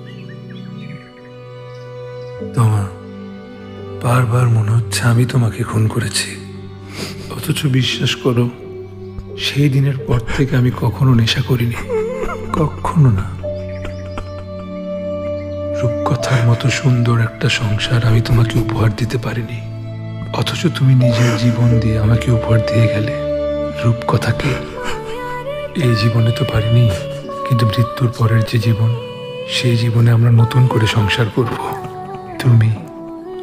তোমা, বারবার মনে হচ্ছে আমি তোমাকে খুন করেছি, অথচ বিশ্বাস করো সেই দিনের পর থেকে আমি কখনো নেশা করিনি, কখনো না। রূপকথার মতো সুন্দর একটা সংসার আমি তোমাকে উপহার দিতে পারিনি, অথচ তুমি নিজের জীবন দিয়ে আমাকে উপহার দিয়ে গেলে রূপকথাকে। এই জীবনে তো পারিনি, কিন্তু মৃত্যুর পরের যে জীবন, সেই জীবনে আমরা নতুন করে সংসার করব, তুমি,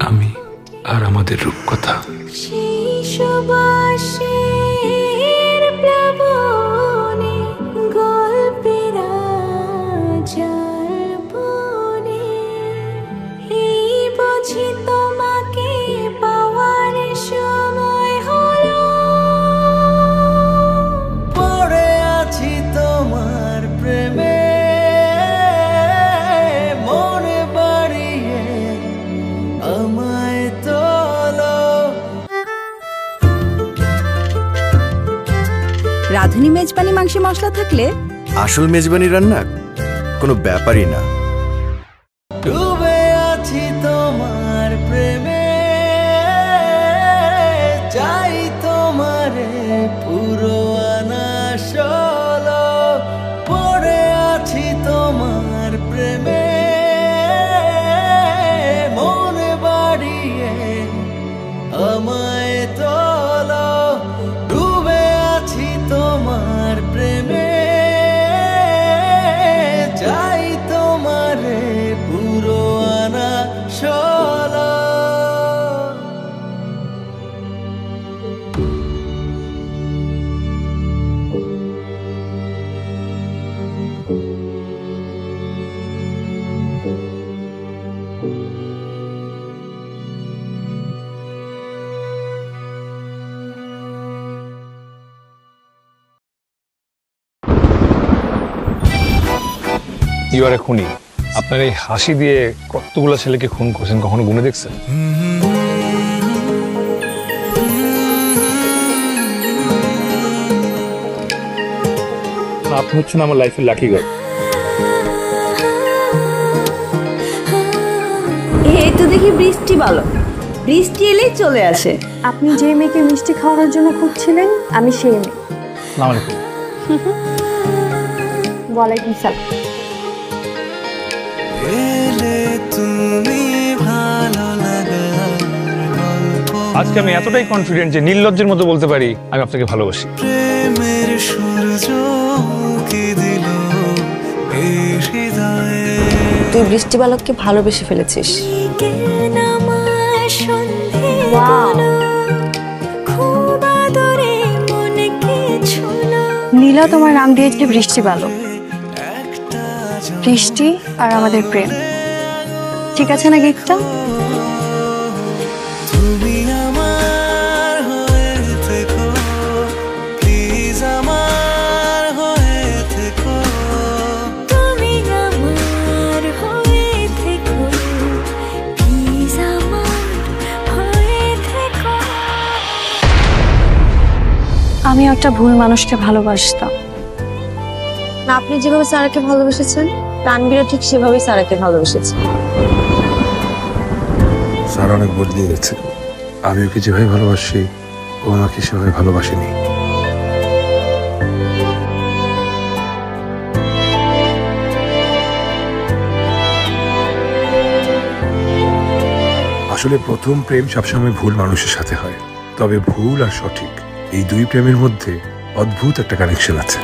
আমি আর আমাদের রূপকথা। সেই সুবাসের প্লাবনে গল্পের আজার বনে, এই বুঝি তোমাকে পাওয়ার সময় হলো। পড়ে আছি তোমার প্রেমে, মনে বাড়িয়ে আমায় তোলো। রাঁধুনি মেজবানি মাংসে মশলা থাকলে আসল মেজবানি রান্না কোনো ব্যাপারই না। ডুবে আছি তোমার প্রেমে, চাই তোমারে পুরো আনা সলো। পড়ে আছি তোমার প্রেমে, মনে বাড়িয়ে আমায় তোলো। ডুবে আছি তোমার প্রেমে, চাই তোমারে পুরো আনা সলো। ইউ আর এ খুনি। আপনার এই হাসি দিয়ে কতগুলো ছেলেকে খুন করছেন, কখনো গুনে দেখছেন? আপনি হচ্ছেন আমার লাইফের লাকি গার্ল। এই তো দেখি বৃষ্টি বলো, বৃষ্টি এলেই চলে আসে। আপনি যে মেয়েকে মিষ্টি খাওয়ানোর জন্য খুঁজছিলেন, আমি সেই মেয়ে। আসসালামু আলাইকুম। ওয়ালাইকুম সালাম। এলে তুমি ভালো লাগার গল্প, আজকে আমি এতটাই কনফিডেন্ট যে নির্লজ্জের মতো বলতে পারি আমি আপনাকে ভালোবাসি। প্রেমের সূর্য কি দিল এই হৃদয়ে। তুই বৃষ্টি বালককে ভালোবেসে ফেলেছিস। নীলা তোমার নাম দিয়েছে বৃষ্টি বালক। বৃষ্টি আর আমাদের প্রেম, ঠিক আছে না গিফটটা? তুমি আমার হয়ে থেকো, প্লিজ আমার হয়ে থেকো। তুমি আমার হয়ে থেকো, প্লিজ আমার হয়ে থেকো। আমি একটা ভুল মানুষকে ভালোবাসতাম। না, আপনি যেভাবে সারাকে ভালোবেসেছেন তানভীরও ঠিক সেভাবেই সারাকে ভালোবেসেছে। স্যার অনেক বদলে গেছে। আমি ওকে যেভাবে ভালোবাসি ও আমাকে সেভাবে ভালোবাসেনি। আসলে প্রথম প্রেম সবসময় ভুল মানুষের সাথে হয়, তবে ভুল আর সঠিক এই দুই প্রেমের মধ্যে অদ্ভুত একটা কানেকশন আছে।